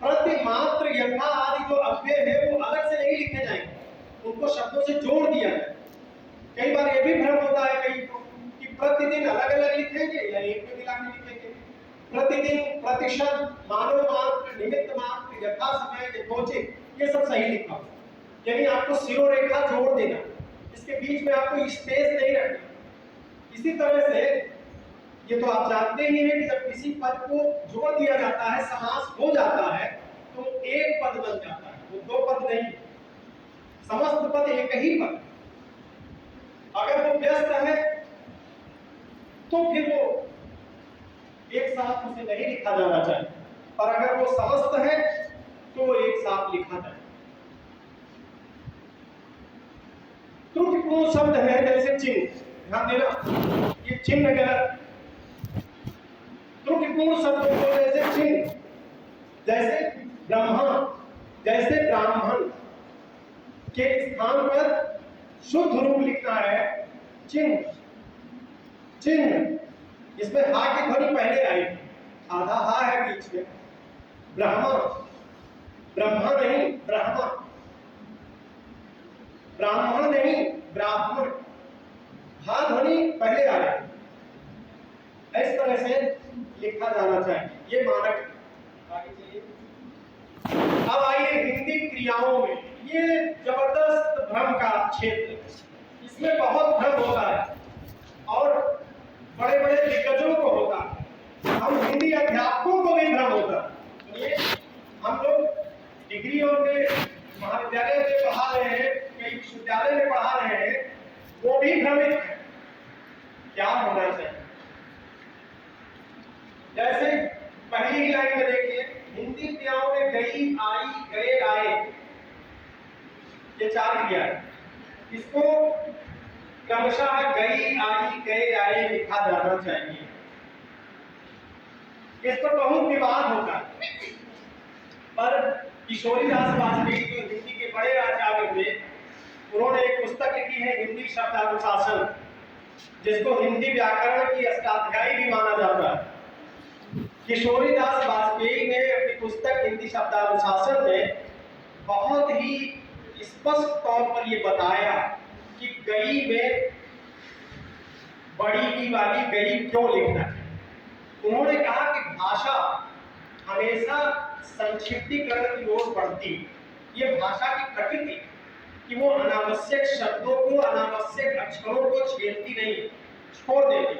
प्रति, मात्र, यथा आदि जो अव्यय है वो अलग से नहीं लिखे जाएंगे, उनको शब्दों से जोड़ दिया जाए। कई बार ये भी भ्रम होता है कई को कि प्रतिदिन अलग अलग लिखेंगे या एक में मिला के लिखेंगे। प्रतिदिन, प्रतिशत, मानव मात्र, निमित्त मात्र, यथा समय, यथोचित, ये सब सही लिखा हो। यानी आपको शिरोरेखा जोड़ देना, इसके बीच में आपको स्पेस नहीं रखना। इसी तरह से ये तो आप जानते ही हैं कि जब किसी पद को जोड़ दिया जाता है, समास हो जाता है, तो एक पद बन जाता है, वो दो पद नहीं, समस्त पद एक ही पद। अगर वो व्यस्त है तो फिर वो एक साथ उसे नहीं लिखा जाना चाहिए, और अगर वो समस्त है तो वो एक साथ लिखा जाए। त्रुटिपूर्ण शब्द है जैसे चिन्ह, ध्यान देना, ये चिन्ह गलत। त्रुटिपूर्ण शब्द को जैसे चिन्ह, जैसे ब्रह्मा, जैसे ब्राह्मण के स्थान पर शुद्ध रूप लिखना है चिन्ह। चिन्ह, इसमें हा की ध्वनि पहले आएगी, आधा हा है बीच में। ब्रह्मा, ब्रह्मा नहीं ब्राह्मण, ब्राह्मण नहीं ब्राह्मण, हा ध्वनि पहले आएगी। इस तरह से लिखा जाना चाहिए, ये मानक। आगे चलिए। अब आइए हिंदी क्रियाओं में, ये जबरदस्त भ्रम का क्षेत्र। इसमें बहुत भ्रम होता है और बड़े बड़े दिग्गजों को होता है, हम हिंदी अध्यापकों को भी भ्रम होता है। ये हम लोग डिग्री और महाविद्यालय में पढ़ा रहे हैं, कई विश्वविद्यालय में पढ़ा रहे हैं, वो भी भ्रमित है। क्या होना चाहिए? जैसे पहली ही लाइन में देखिए, हिंदी क्रियाओं में गई, आई, गए, आए, ये चार क्रिया है। इसको क्रमशः गई, आई, गए, आए लिखा जाना चाहिए। इस पर बहुत विवाद होता है, पर किशोरीदास वाजपेयी जो हिंदी के बड़े आचार्य थे, उन्होंने एक पुस्तक लिखी है हिंदी शब्दानुशासन, जिसको हिंदी व्याकरण की अष्टाध्यायी भी माना जाता है। किशोरीदास वाजपेयी ने अपनी पुस्तक हिंदी शब्दानुशासन में बहुत ही स्पष्ट तौर पर यह बताया कि गई में बड़ी की वाली गई क्यों लिखना है? उन्होंने कहा कि भाषा हमेशा संक्षिप्तीकरण की ओर बढ़ती। ये भाषा की प्रकृति कि वो अनावश्यक शब्दों को, अनावश्यक अक्षरों को छेड़ती नहीं, छोड़ देती।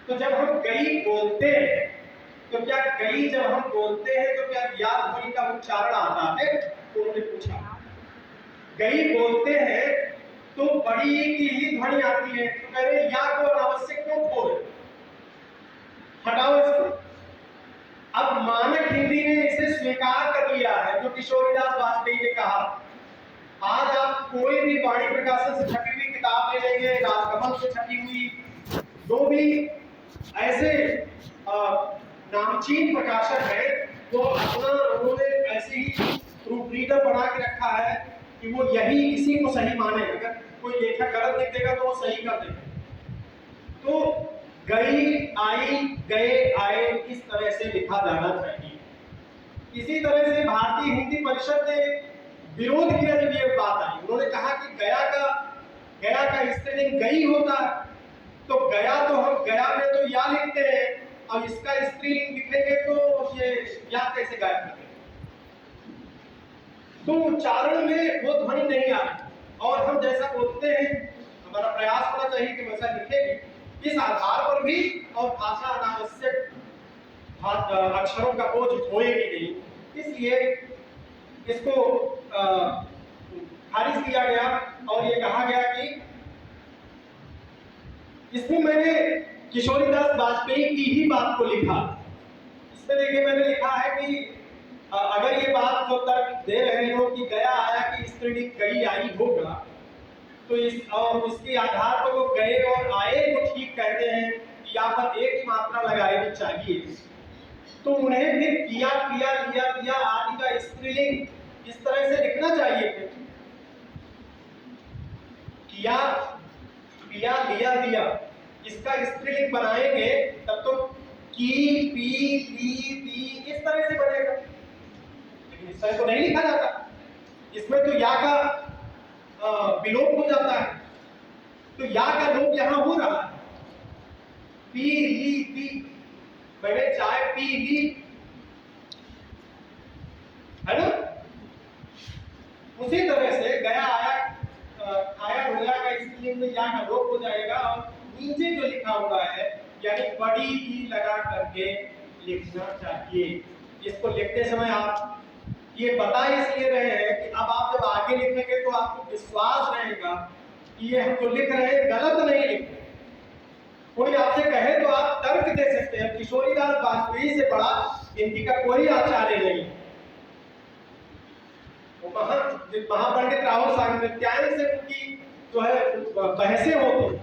तो जब हम गई बोलते हैं तो क्या गई जब हम बोलते हैं तो क्या या ध्वनि का उच्चारण आता है? तो उन्होंने पूछा। गई बोलते हैं तो बड़ी की ही ध्वनि आती है, तो कह रहे या को अनावश्यक क्यों बोल, हटाओ इसको। अब मानक हिंदी ने इसे स्वीकार कर लिया है, जो किशोरीदास वाजपेयी ने कहा। आज आप कोई भी वाणी प्रकाशन से छपी हुई किताब ले लेंगे, राजकमल से छपी हुई, जो भी ऐसे नामचीन प्रकाशक है, वो अपना उन्होंने ऐसे ही प्रूफ रीडर बना के रखा है कि वो यही इसी को सही माने। अगर कोई लेखक गलत लिख देगा तो वो सही कर देगा। तो गई, आई, गए, आए, इस तरह से लिखा जाना चाहिए। इसी तरह से भारतीय हिंदी परिषद ने विरोध किया जब ये बात आई। उन्होंने कहा कि गया का स्त्रीलिंग गई होता है, तो गया तो हम गया में तो या लिखते हैं, अब इसका स्त्रीलिंग लिखेंगे तो ये या कैसे गायब करेंगे? तो उच्चारण में वो ध्वनि नहीं आ रही, और हम जैसा बोलते हैं हमारा प्रयास होना चाहिए कि वैसा लिखेंगे। इस आधार पर भी और भाषा अनावश्यक अक्षरों का बोझ ढोएगी नहीं, इसलिए इसको खारिज किया गया। और ये कहा गया कि इसमें मैंने किशोरीदास वाजपेयी की ही बात को लिखा। इसमें देखिए मैंने लिखा है कि अगर ये बात जो तर्क दे रहे हो कि गया आया कि स्त्रीलिंग गई आई होगा, तो इस और इसके आधार पर वो गए और आए को ठीक कहते हैं कि यहाँ पर एक ही मात्रा लगानी चाहिए, तो उन्हें फिर किया, किया, लिया, लिया आदि का स्त्रीलिंग इस तरह से लिखना चाहिए। किया, पिया, लिया, दिया, इसका स्त्रीलिंग बनाएंगे तब तो की, पी, ली, दी इस तरह से बनेगा, लेकिन इस तरह तो नहीं लिखा जाता। इसमें तो या का विलोप हो जाता है, तो या का लोप यहां हो रहा है। पी, ली, दी, मैंने चाय पी ली, है ना? उसी तरह से गया आया, आया होया का स्त्रीलिंग में या का लोप हो जाएगा, और नीचे जो लिखा हुआ है यानी बड़ी ही लगा करके लिखना चाहिए। इसको लिखते समय आप ये बता इसलिए रहे हैं कि अब आप जब आगे लिखेंगे तो आपको विश्वास रहेगा कि ये हम जो लिख रहे हैं गलत नहीं लिख रहे। कोई आपसे कहे तो आप तर्क दे सकते हैं। किशोरीदास वाजपेयी से बड़ा हिंदी का कोई आचार्य नहीं। वो महापंडित राहुल साहब से उनकी जो है बहसें होती,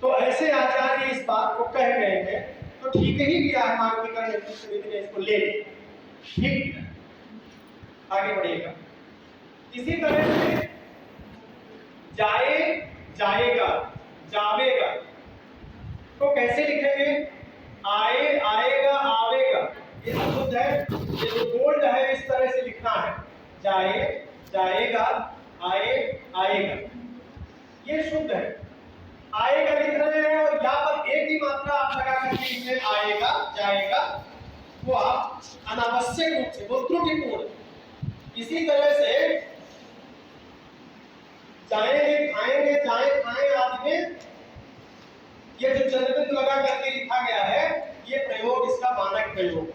तो ऐसे आचार्य इस बात को कह गए हैं, तो ठीक ही किया है मानवीकरण समिति ने इसको ले लिया, ठीक है, आगे बढ़िएगा। इसी तरह से जाए, जाएगा, जावेगा, तो कैसे लिखेंगे? आए, आएगा, आवेगा, ये शुद्ध है। ये जो बोल्ड है इस तरह से लिखना है, जाए, जाएगा, आए, आएगा, ये शुद्ध है। आएगा लिख रहे हैं और यहाँ पर एक ही मात्रा आप लगा करके इसमें आएगा, जाएगा, वो आप अनावश्यक रूप से, वो त्रुटिपूर्ण। इसी तरह से जाएंगे, खाएंगे, जाए, खाएं आदि में ये जो चंद्रबिंदु लगा करके लिखा गया है, ये प्रयोग इसका मानक प्रयोग।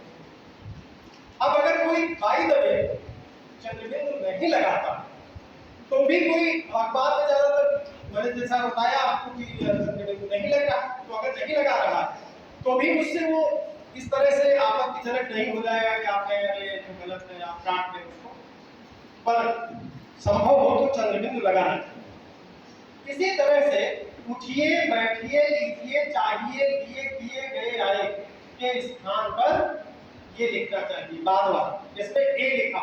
अब अगर कोई बाई द वे चंद्रबिंदु नहीं लगाता तो भी कोई अखबार में ज्यादातर मैंने जैसा बताया आपको कि चंद्रबिंदु नहीं लग रहा, तो अगर नहीं लगा रहा तो भी उससे वो इस तरह से आपत्तिजनक नहीं हो जाएगा कि आप ये तो गलत है, आप काट दें उसको, पर संभव हो तो चंद्रबिंदु लगाना चाहिए। इसी तरह से उठिए, बैठिए, लीजिए, चाहिए, लिए, किए, गए, आए के स्थान पर ये लिखना चाहिए बाद वाला। इसमें ए लिखा,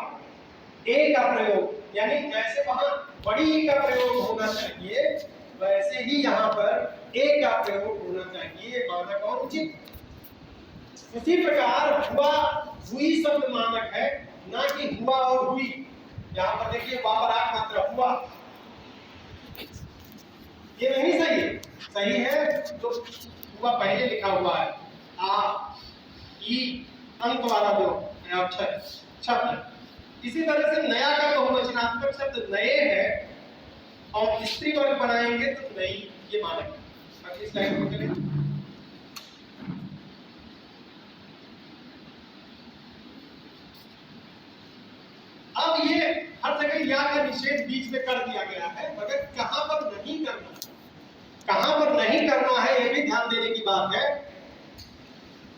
ए का प्रयोग यानी जैसे वहां बड़ी का प्रयोग होना चाहिए वैसे ही यहाँ पर ए का प्रयोग होना चाहिए, मानक और उचित। उसी प्रकार हुआ, हुई शब्द मानक है, ना कि हुआ और हुई। यहाँ पर देखिए वापराग मात्रा हुआ, ये नहीं सही है। सही है जो हुआ पहले लिखा हुआ है, आ ई अंत वाला जो अक्षर शब्द। इसी तरह से नया का बहुवचनात्मक शब्द नए है और स्त्री वर्ग बनाएंगे तो नई, ये मानेंगे। अगली स्लाइड में चलें। अब ये हर जगह या का निषेध बीच में कर दिया गया है, मगर कहां पर नहीं करना, कहां पर नहीं करना है ये भी ध्यान देने की बात है।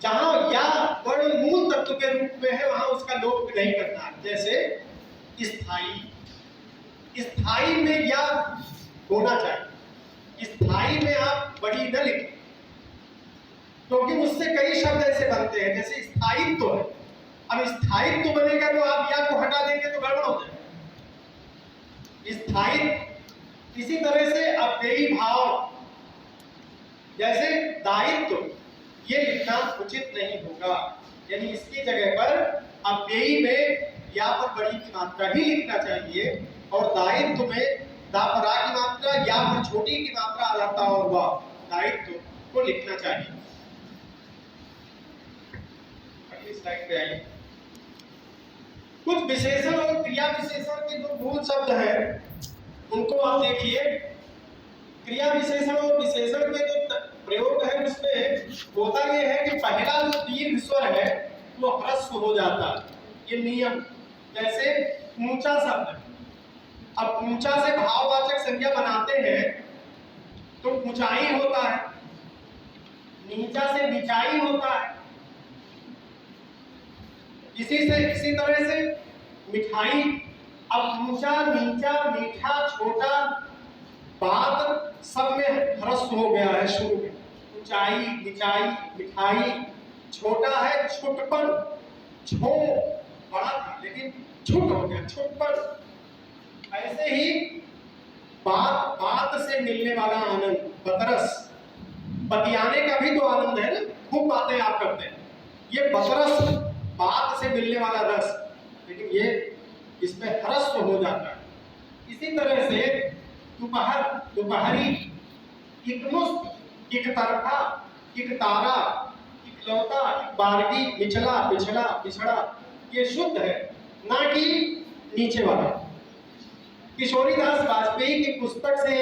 जहां या वर्ण मूल तत्व के रूप में है वहां उसका लोप नहीं करना है। जैसे स्थायी, स्थायी में या होना चाहिए, स्थायी में आप बड़ी न लिखें, क्योंकि उससे कई शब्द ऐसे बनते हैं। जैसे स्थायित्व है, अब स्थायित्व बनेगा तो आप या को हटा देंगे तो गड़बड़ हो जाएगा। स्थायित्व। इसी तरह से अव्ययी भाव, जैसे दायित्व, ये लिखना उचित नहीं होगा। यानी इसकी जगह पर अव्ययी में या पर बड़ी की मात्रा ही लिखना चाहिए और दायित्व में दा पर आ की मात्रा या पर छोटी की मात्रा रहता हुआ दायित्व को लिखना चाहिए। अगली स्लाइड पे आइए। कुछ विशेषण और क्रिया विशेषण के जो मूल शब्द हैं उनको आप देखिए। क्रिया विशेषण और विशेषण के जो प्रयोग है उसमें होता यह है कि पहला जो दीर्घ स्वर है वो ह्रस्व हो जाता है, ये नियम। जैसे ऊंचा शब्द, अब ऊंचा से भाववाचक संज्ञा बनाते हैं तो ऊंचाई होता है, नीचा से नीचाई होता है। इसी तरह से मिठाई, अब ऊंचा नीचा मीठा छोटा बात सब में ह्रस्व हो गया है शुरू में। ऊंचाई नीचाई मिठाई, छोटा है छुटपन, छो बड़ा था लेकिन छुट हो गया छुटपन। ऐसे ही बात बात से मिलने वाला आनंद, बतरस, बतियाने का भी तो आनंद है ना, खूब बातें आप करते हैं, ये बतरस, बात से मिलने वाला रस, लेकिन ये इसमें ह्रस्व हो जाता है। इसी तरह से दोपहर, दोपहरी, इकमुश्त, इकतरफा, इकतारा, इकलौता, इकबारगी, निचला, पिछड़ा, पिछड़ा, ये शुद्ध है, ना कि नीचे वाला। किशोरीदास वाजपेयी की पुस्तक से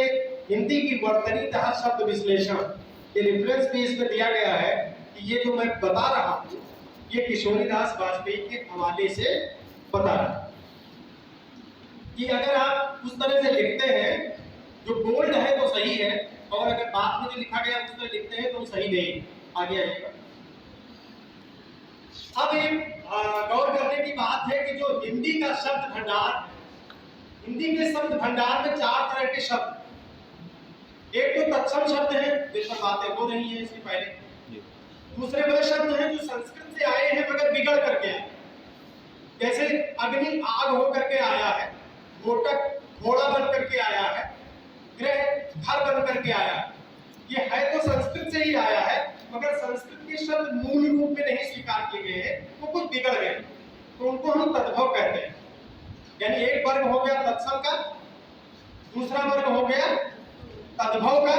हिंदी की वर्तनी तथा शब्द विश्लेषण, ये रेफरेंस भी इसमें दिया गया है कि ये जो मैं बता रहा हूँ ये किशोरीदास वाजपेयी के हवाले से बता रहा हूँ कि अगर आप उस तरह से लिखते हैं जो बोल्ड है तो सही है, और अगर बाद में जो लिखा गया उसमें लिखते हैं तो सही नहीं। आगे आइएगा। अब एक गौर करने की बात है कि जो हिंदी का शब्द भंडार, हिंदी के शब्द भंडार में 4 तरह के शब्द, एक तो तत्सम शब्द है जिस पर बातें हो रही है इसके पहले, दूसरे वह शब्द हैं जो संस्कृत से आए हैं मगर बिगड़ करके आए, जैसे अग्नि आग होकर के आया है, मोटक घोड़ा बन करके आया है, गृह घर बन करके आया है। ये है तो संस्कृत से ही आया है मगर संस्कृत के शब्द मूल रूप में नहीं स्वीकार किए गए हैं, वो कुछ बिगड़ गए, तो उनको हम तद्भव कहते हैं। यानी एक वर्ग हो गया तत्सम का, दूसरा वर्ग हो गया तद्भव का,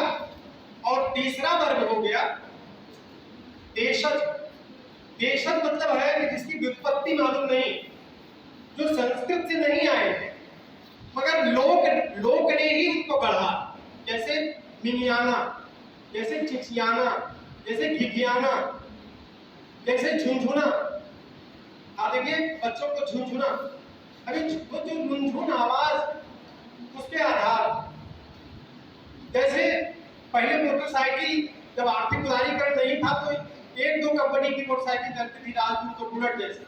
और तीसरा वर्ग हो गया देशज। देशज मतलब है कि जिसकी व्युत्पत्ति मालूम नहीं, जो संस्कृत से नहीं आए हैं मगर लोक ने ही उनको गढ़ा, जैसे मिमियाना, जैसे चिचियाना, जैसे घिघियाना, जैसे झुनझुना। आप देखिए बच्चों को झुनझुना, अभी वो जो झुनझुन आवाज उसके आधार, जैसे पहले मोटरसाइकिल जब आर्थिक उदारीकरण नहीं था तो 1-2 कंपनी की मोटरसाइकिल चलती थी, राजदूत और बुलेट जैसे,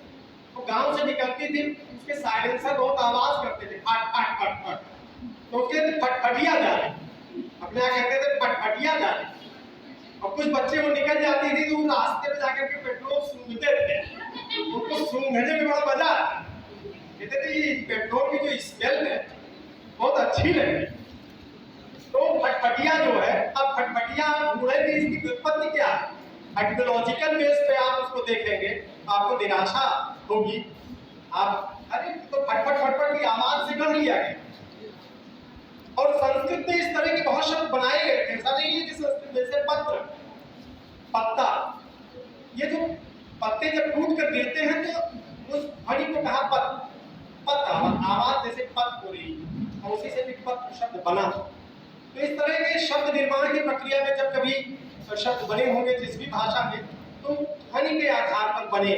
तो गांव से निकलती थी, उसके साइलेंसर बहुत आवाज करते थे, फट फट फट फट, तो उसके फटफटिया जा रहे, अपने यहाँ कहते थे फटफटिया जा रहे। और कुछ बच्चे वो निकल जाती थी तो रास्ते में जाकर के पेट्रोल सूंघते थे, उनको सूंघने में बड़ा मजा आता, कहते थे ये पेट्रोल की जो स्मेल है बहुत अच्छी लगी। तो फटफटिया जो है, अब फटफटिया ढूंढेंगे इसकी व्युत्पत्ति क्या है, टेक्नोलॉजिकल बेस पे आप उसको देखेंगे आपको निराशा होगी। आप अरे तो फटफट फटफट की आवाज से गढ़ लिया गया, और संस्कृत में इस तरह के बहुत शब्द बनाए गए थे। ऐसा नहीं है कि संस्कृत जैसे पत्र, पत्ता, ये जो पत्ते जब टूट कर गिरते हैं तो उस ध्वनि को कहा पत, पत आवाज जैसे पत हो रही, और उसी से भी पत शब्द बना। तो इस तरह के शब्द निर्माण की प्रक्रिया में जब कभी शब्द बने होंगे जिस भी भाषा में, तो ध्वनि के आधार पर बने,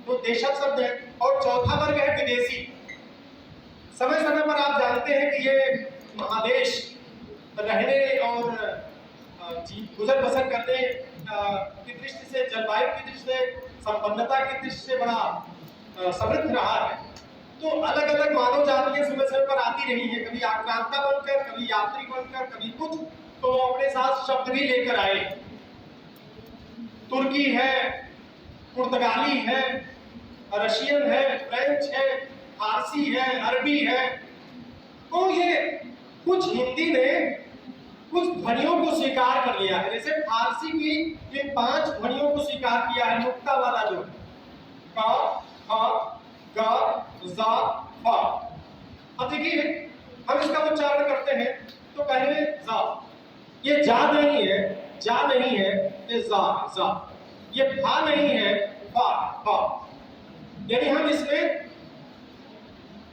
तो देशज शब्द है। और चौथा वर्ग है विदेशी। समय समय पर आप जानते हैं कि ये महादेश रहने और गुजर बसर करने की दृष्टि से, जलवायु की दृष्टि से, संपन्नता की दृष्टि से बड़ा समृद्ध रहा है। तो अलग अलग मानव जातियां समय समय पर आती रही है, कभी आक्रांता बनकर, कभी यात्री बनकर, कभी कुछ, तो अपने साथ शब्द भी लेकर आए। तुर्की है, पुर्तगाली है, रशियन है, फ्रेंच है, फारसी है, अरबी है। तो ये कुछ हिंदी ने कुछ ध्वनियों को स्वीकार कर लिया है। जैसे फारसी की इन 5 ध्वनियों को स्वीकार किया है, नुक्ता वाला जो क, ख, ग, ज, फ। अब देखिए हम इसका उच्चारण करते हैं तो पहले जा, ये जा नहीं है, जा नहीं है, ये जा, ये फा नहीं है, फा, फा। यानी हम इसमें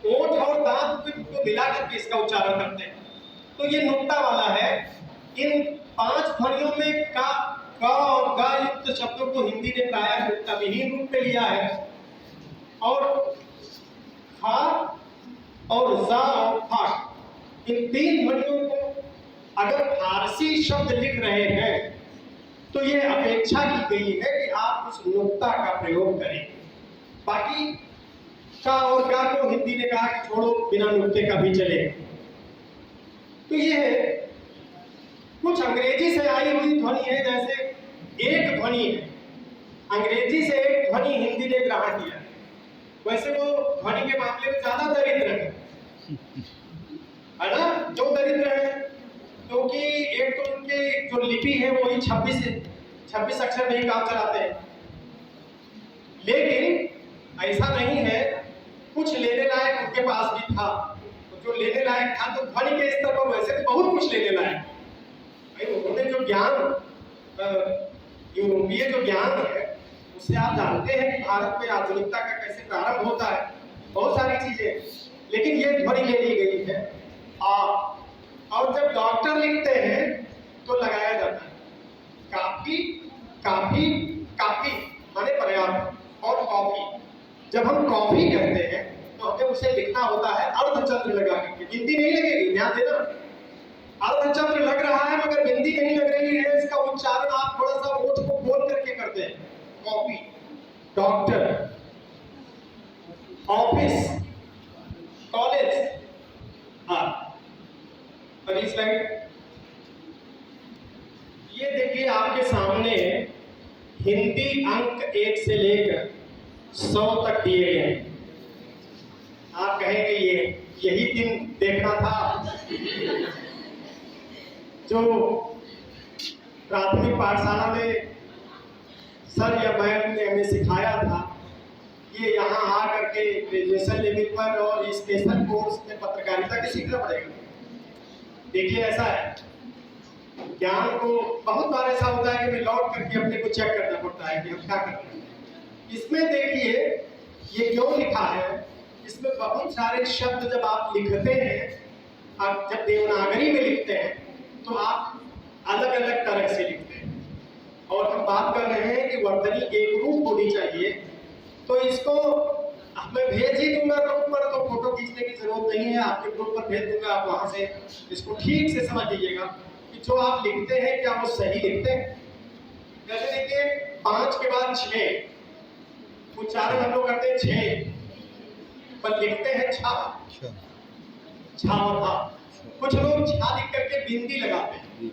ओठ और दांत को मिला करके इसका उच्चारण करते हैं। तो ये नुक्ता वाला है। इन 5 ध्वनियों में का, क और ग युक्त शब्दों को हिंदी ने प्रायः नुक्ताविहीन रूप में लिया है, और खा और जा और फा, इन 3 ध्वनियों को अगर फारसी शब्द लिख रहे हैं तो ये अपेक्षा की गई है कि आप उस नुक्ता का प्रयोग करें। बाकी का और का को हिंदी ने कहा कि छोड़ो, बिना नुक्ते का भी चले। तो ये कुछ अंग्रेजी से आई हुई ध्वनि है, जैसे एक ध्वनि है, अंग्रेजी से एक ध्वनि हिंदी ने ग्रहण किया है। वैसे वो ध्वनि के मामले में ज्यादा दरिद्र है ना, जो दरिद्र है, क्योंकि एक तो उनके जो लिपि है वही 26 अक्षर में ही काम चलाते हैं। लेकिन ऐसा नहीं है, कुछ लेने लायक उनके पास भी था। तो जो लेने लायक था तो ध्वनि के स्तर पर वैसे तो बहुत कुछ लेने लायक भाई, उन्होंने जो ज्ञान, यूरोपीय जो ज्ञान है, उससे आप जानते हैं कि भारत में आधुनिकता का कैसे प्रारंभ होता है, बहुत सारी चीजें। लेकिन ये ध्वनि ले ली गई है। और जब डॉक्टर लिखते हैं तो लगाया जाता है काफी, काफी, काफी माने पर्याप्त, और कॉफी। जब हम कॉफी कहते हैं तो हमें उसे लिखना होता है अर्धचंद्र लगा करके, बिंदी नहीं लगेगी, ध्यान देना। अर्धचंद्र लग रहा है मगर बिंदी नहीं लग रही है, इसका उच्चारण आप थोड़ा सा ओठ को खोल करके करते हैं। Coffee, doctor, office, college. अगली स्लाइड। ये देखिए आपके सामने हिंदी अंक 1 से लेकर 100 तक दिए गए हैं। आप कहेंगे ये यही दिन देखना था जो प्राथमिक पाठशाला में सर या मैम ने हमें सिखाया था। ये यहाँ आ करके ग्रेजुएशन लेवल पर और स्पेशल कोर्स में पत्रकारिता के सीखना पड़ेगा। देखिए ऐसा है, ज्ञान को बहुत बार ऐसा होता है कि मैं लौट करके अपने को चेक करना पड़ता है कि हम क्या कर रहे हैं। इसमें देखिए ये क्यों लिखा है, इसमें बहुत सारे शब्द जब आप लिखते हैं, आप जब देवनागरी में लिखते हैं तो आप अलग अलग तरह से लिखते हैं। और हम बात कर रहे हैं कि वर्तनी एक रूप होनी चाहिए। तो इसको मैं भेज ही दूंगा ग्रुप पर, तो फोटो खींचने की जरूरत नहीं है, आपके ग्रुप पर भेज दूंगा, आप वहां से इसको ठीक से समझ लीजिएगा कि जो आप लिखते हैं क्या वो सही लिखते हैं। जैसे देखिए 5 के बाद 6, उच्चारण हम लोग करते हैं 6 पर लिखते हैं छा, छा और हा। कुछ लोग छा लिख करके बिंदी लगाते हैं,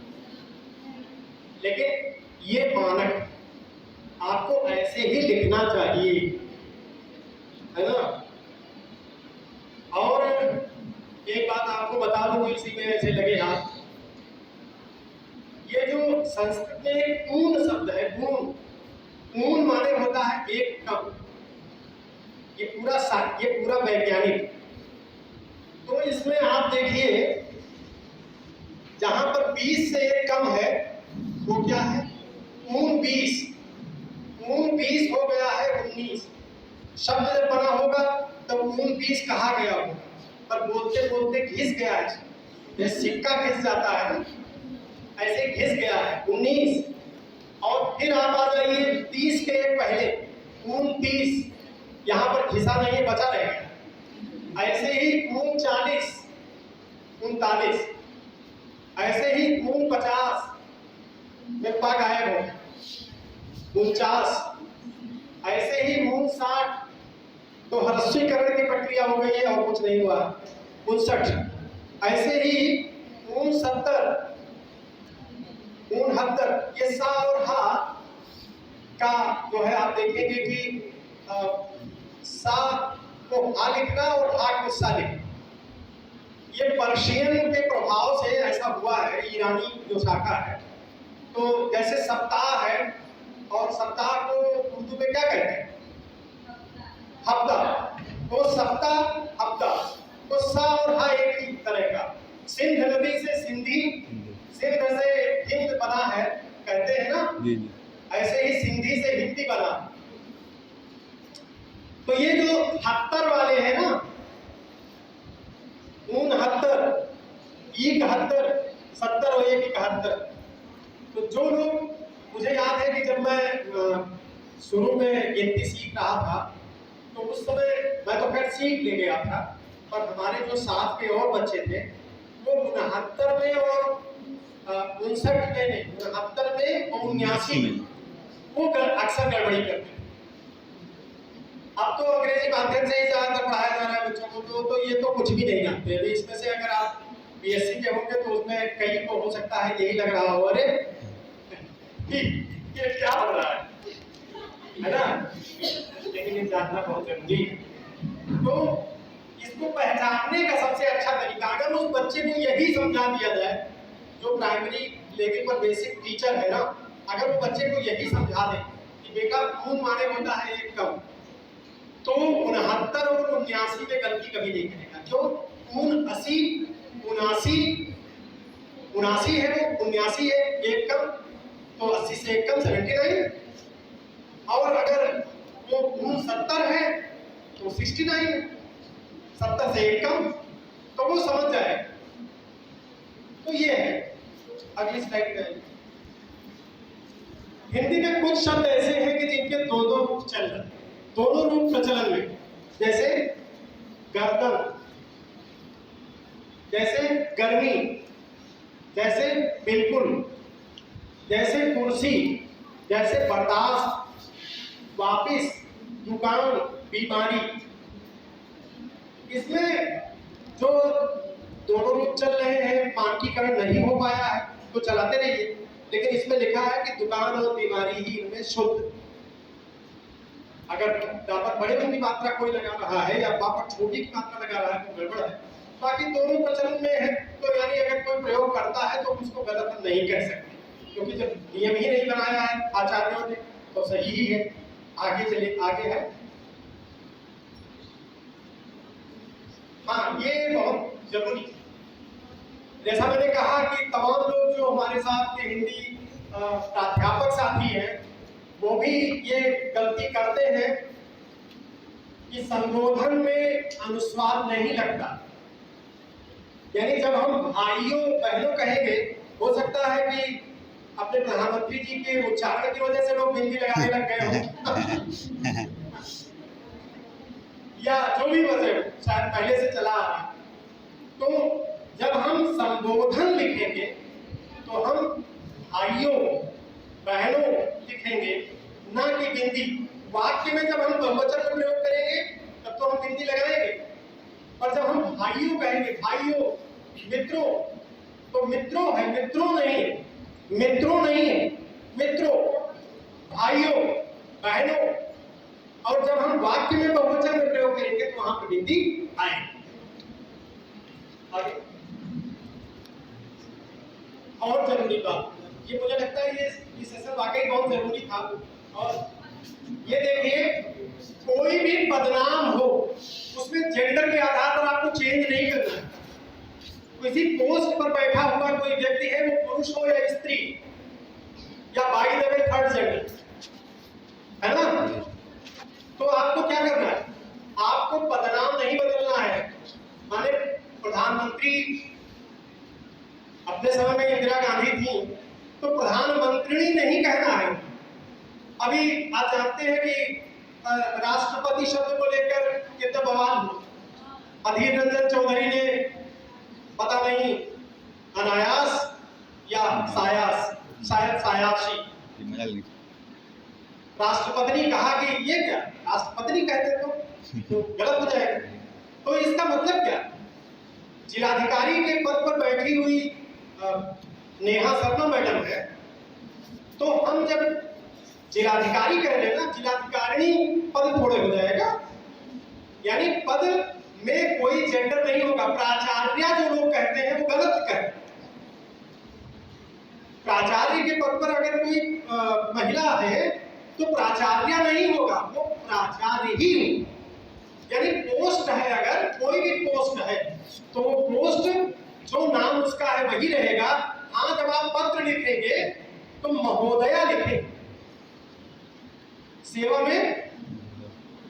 लेकिन ये मानक आपको ऐसे ही लिखना चाहिए, है ना। और एक बात आपको बता दूं, इसी में ऐसे लगे हाथ, ये जो संस्कृत में ऊन शब्द है, ऊन माने होता है एक कप। ये पूरा वैज्ञानिक। तो इसमें आप देखिए जहां पर 20 से 1 कम है वो क्या है? ऊन 20 हो गया है 19। शब्द जब बना होगा तब ऊन 20 कहा गया होगा, पर बोलते बोलते घिस गया है। जैसे सिक्का घिस जाता है ना, ऐसे घिस गया है 19। और फिर आप आ जाइए 30 के पहले 29, यहाँ पर घिसा नहीं बचा रहेगा। ऐसे ही 39, 39, ऐसे ही 49 में पा गायब हो, 49, ऐसे ही 59, तो ह्रस्वीकरण की प्रक्रिया हो गई है और कुछ नहीं हुआ। 59, ऐसे ही 69, 69, ये सा और हा का जो है आप देखेंगे कि सा को हा लिखना और हा को सा लिखना, ये पर्शियन के प्रभाव से ऐसा हुआ है। ईरानी जो शाखा है, तो जैसे सप्ताह है, और सप्ताह को उर्दू में क्या कहते हैं? हफ्ता। तो सप्ताह हफ्ता, तो सा और हा एक ही तरह का। सिंध नदी से सिंधी, सिंध से हिंद बना है कहते हैं ना, ऐसे ही सिंधी से हिंदी बना। तो ये जो 70 वाले हैं ना, 69, 71, 70 और 71, तो जो लोग, मुझे याद है कि जब मैं शुरू में गिनती सीख रहा था, तो उस समय मैं तो खैर सीख ले गया था, पर हमारे जो साथ के और बच्चे थे वो 69 में और 59 में नहीं, 69 में और 79 में वो अक्सर गड़बड़ी करते हैं। अब तो अंग्रेजी माध्यम से ही ज्यादातर पढ़ाया जा रहा है बच्चों को, तो ये तो कुछ भी नहीं जानते। इसमें से अगर आप बीएससी के होंगे तो उसमें कई को हो सकता है यही लग रहा हो, अरे ये क्या हो रहा है ना, लेकिन ये जानना बहुत जरूरी है। तो इसको पहचानने का सबसे अच्छा तरीका, अगर उस बच्चे को यही समझा दिया जाए, जो प्राइमरी लेवल पर बेसिक टीचर है ना, अगर वो बच्चे को यही समझा दे कि बेटा खून माने होता है 1 कम, तो 69 और 79 में गलती कभी नहीं करेगा। क्यों? 79, 79 है, वो 79 है 1 कम, तो 80 से 1 कम 79, और अगर वो 69 है तो 69, 70 से 1 कम, तो वो समझ जाए। तो ये है। अगली स्लाइड में हिंदी में कुछ शब्द ऐसे हैं कि जिनके दो रूप चल रहे हैं, दोनों रूप प्रचलन में, जैसे गर्दन, जैसे गर्मी, जैसे बिल्कुल, जैसे कुर्सी, जैसे बर्दाश्त, वापिस, दुकान, बीमारी। इसमें जो दोनों रूप चल रहे हैं, मानकीकरण नहीं हो पाया है तो चलाते रहिए, लेकिन इसमें लिखा है कि दुकान और बीमारी ही इनमें शुद्ध। अगर दापक बड़े की मात्रा कोई लगा रहा है या बापक छोटी की मात्रा लगा रहा है तो गड़बड़ है। बाकी दोनों प्रचलन में है, तो यानी अगर कोई प्रयोग करता है तो उसको गलत हम नहीं कह सकते, क्योंकि जब नियम ही नहीं बनाया है आचार्यों ने तो सही ही है। आगे चलिए, आगे है। हाँ, ये बहुत जरूरी है। जैसा मैंने कहा कि तमाम लोग जो हमारे साथ के हिंदी प्राध्यापक साथी हैं, वो भी ये गलती करते हैं कि संबोधन में अनुस्वार नहीं लगता। यानी जब हम भाइयों बहनों कहेंगे, हो सकता है कि अपने प्रधानमंत्री जी के उच्चारण की वजह से लोग हिंदी लगाने लग गए हों या जो भी वजह शायद पहले से चला आ रहा। तो जब हम संबोधन लिखेंगे तो हम भाइयों बहनों लिखेंगे, ना कि बिंदी। वाक्य में जब हम बहुवचन में प्रयोग करेंगे तब तो हम बिंदी लगाएंगे, और जब हम भाइयों कहेंगे, भाइयों, मित्रों, तो मित्रों है, मित्रों नहीं, मित्रों नहीं है, मित्रों, भाइयों, बहनों। और जब हम वाक्य में बहुवचन में प्रयोग करेंगे तो वहां पर बिंदी आएगी। आगे और जरूरी बात, ये मुझे लगता है ये सेशन वाकई बहुत जरूरी था। और ये देखिए, कोई भी बदनाम हो उसमें जेंडर के आधार पर आपको चेंज नहीं करना है। किसी पोस्ट पर बैठा हुआ कोई व्यक्ति है, वो पुरुष हो या स्त्री या by the way third gender, है ना? तो आपको क्या करना है? आपको पदनाम नहीं बदलना है। माने प्रधानमंत्री अपने समय में इंदिरा गांधी थी, तो प्रधानमंत्री नहीं कहना है। अभी आप जानते हैं कि राष्ट्रपति शब्द को लेकर कितना बवाल हुआ। अधीर रंजन चौधरी ने पता नहीं अनायास या सायास, शायद सायासी, राष्ट्रपति ने कहा कि ये क्या राष्ट्रपति कहते तो गलत हो जाएगा। तो इसका मतलब क्या? जिलाधिकारी के पद पर बैठी हुई नेहा शर्मा मैडम है, तो हम जब जिलाधिकारी कह रहे हैं ना, जिलाधिकारिणी पद थोड़े हो जाएगा। यानी पद में कोई जेंडर नहीं होगा। प्राचार्य जो लोग कहते हैं वो गलत कहते हैं। प्राचार्य के पद पर अगर कोई महिला है तो प्राचार्य नहीं होगा, वो प्राचार्य ही होगा। यानी पोस्ट है, अगर कोई भी पोस्ट है तो वो पोस्ट जो नाम उसका है वही रहेगा। हाँ, जब आप पत्र लिखेंगे तो महोदया लिखेंगे, सेवा में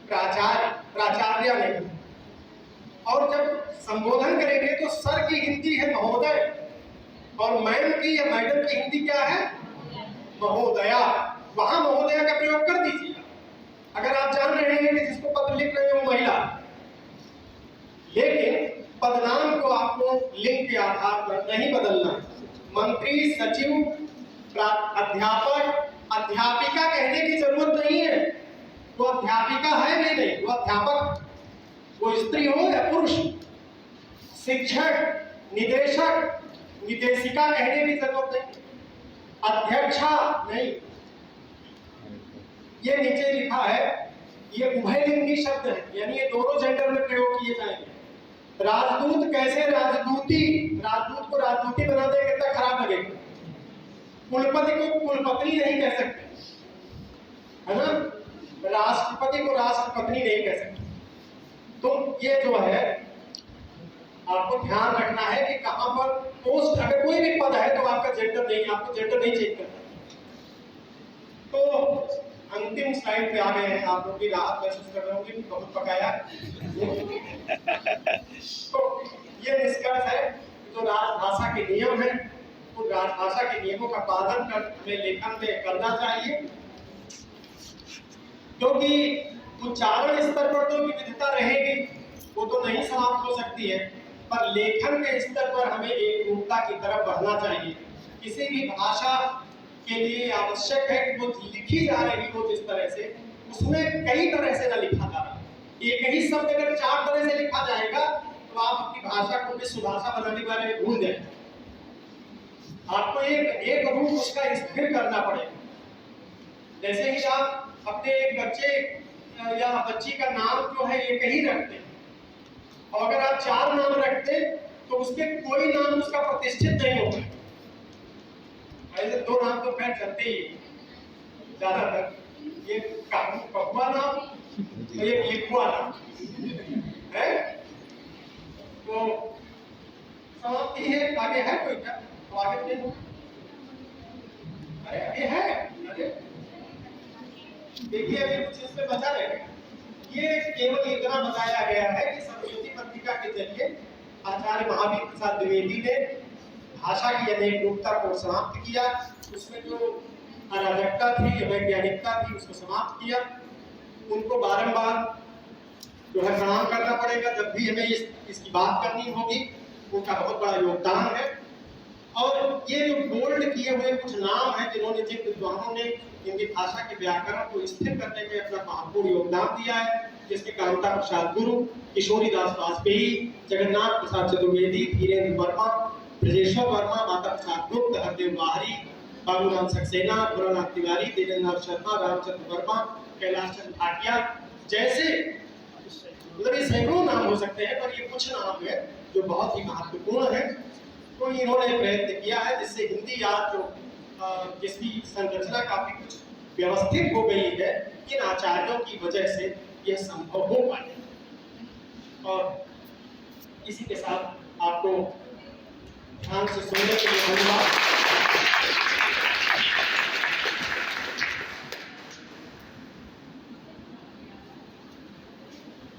प्राचार्य नहीं। और जब संबोधन करेंगे तो सर की हिंदी है महोदय, और मैम की या मैडम की हिंदी क्या है? महोदया। वहां महोदया का प्रयोग कर दीजिए। अगर आप जान रहे हैं कि जिसको पत्र लिख रहे हो महिला, लेकिन पदनाम को आपको लिंग के आधार पर नहीं बदलना है। मंत्री, सचिव, अध्यापक, अध्यापिका कहने की जरूरत नहीं है। वो अध्यापिका है भी नहीं, वो अध्यापक, वो स्त्री हो या पुरुष। शिक्षक, निदेशक, निदेशिका कहने की जरूरत नहीं। अध्यक्षा नहीं। ये नीचे लिखा है, ये उभयलिंगी शब्द है, यानी ये दोनों जेंडर में प्रयोग किए जाएंगे। राजदूत कैसे? राजदूती, राजदूत को राजदूती बना दे कितना खराब लगेगा। कुलपति को कुलपत्नी नहीं कह सकते, है ना? राष्ट्रपति को राष्ट्रपत्नी नहीं कह सकते। तो ये जो है आपको ध्यान रखना है कि कहां पर पोस्ट, अगर कोई भी पद है तो आपका जेंडर नहीं, आपको जेंडर नहीं चेक करना। तो अंतिम स्लाइड पे आ गए हैं। आप लोग भी राहत महसूस कर रहे होंगे कि बहुत पकाया। तो ये निष्कर्ष है कि जो राजभाषा के नियम है, उन राजभाषा के नियमों का पालन कर हमें लेखन में करना चाहिए, क्योंकि उच्चारण स्तर पर तो विविधता रहेगी, वो तो नहीं समाप्त हो सकती है, पर लेखन के स्तर पर हमें एकरूपता की तरफ बढ़ना चाहिए। किसी भी भाषा के लिए आवश्यक है कि वो लिखी जा रही हो जिस तरह से, उसमें कई तरह से न लिखा जा रहा। एक ही शब्द अगर 4 तरह से लिखा जाएगा तो आप अपनी भाषा को विश्व भाषा बनाने के बारे में भूल जाएंगे। आपको एक रूप उसका स्थिर करना पड़ेगा। जैसे ही आप अपने एक बच्चे या बच्ची का नाम जो है एक ही रखते हैं, और अगर आप 4 नाम रखते तो उसके कोई नाम उसका प्रतिष्ठित नहीं होगा। ऐसे 2 नाम तो खैर चलते ही ज्यादातर, ये कहुआ नाम और ये लिखुआ नाम है। तो समाप्ति है। आगे है कोई क्या? तो आगे देखो। अरे आगे है, अरे देखिए अभी कुछ इसमें बचा रहेगा। ये केवल इतना बताया गया है कि सरस्वती पत्रिका के जरिए आचार्य महावीर प्रसाद द्विवेदी ने भाषा की अनेक रूपता को समाप्त किया। उसमें जो अराजकता थी, अवैज्ञानिकता थी, उसको समाप्त किया। उनको बारंबार जो है प्रणाम करना पड़ेगा जब भी हमें इसकी बात करनी होगी। उनका बहुत बड़ा योगदान है। और ये जो बोल्ड किए हुए कुछ नाम हैं जिन्होंने, जिन विद्वानों ने हिंदी भाषा के व्याकरण को स्थिर करने में अपना महत्वपूर्ण योगदान दिया है, जिसमें कांता प्रसाद गुरु, किशोरी दास वाजपेयी, जगन्नाथ प्रसाद चतुर्वेदी, धीरेन्द्र वर्मा, ब्रजेश्वर वर्मा, माता प्रसाद गुप्त, हरदेव बाहरी, बाबूराम सक्सेना, भोलानाथ तिवारी, देवेंद्र शर्मा, रामचंद्र वर्मा, कैलाश चंद्र भाटिया जैसे, मतलब ये सैकड़ों नाम हो सकते हैं, पर ये कुछ नाम है जो बहुत ही महत्वपूर्ण है। तो इन्होंने प्रयत्न किया है जिससे हिंदी आज जो जिसकी संरचना काफी कुछ व्यवस्थित हो गई है, इन आचार्यों की वजह से यह संभव हो पाया। और इसी के साथ आपको ध्यान से सुनने के लिए धन्यवाद।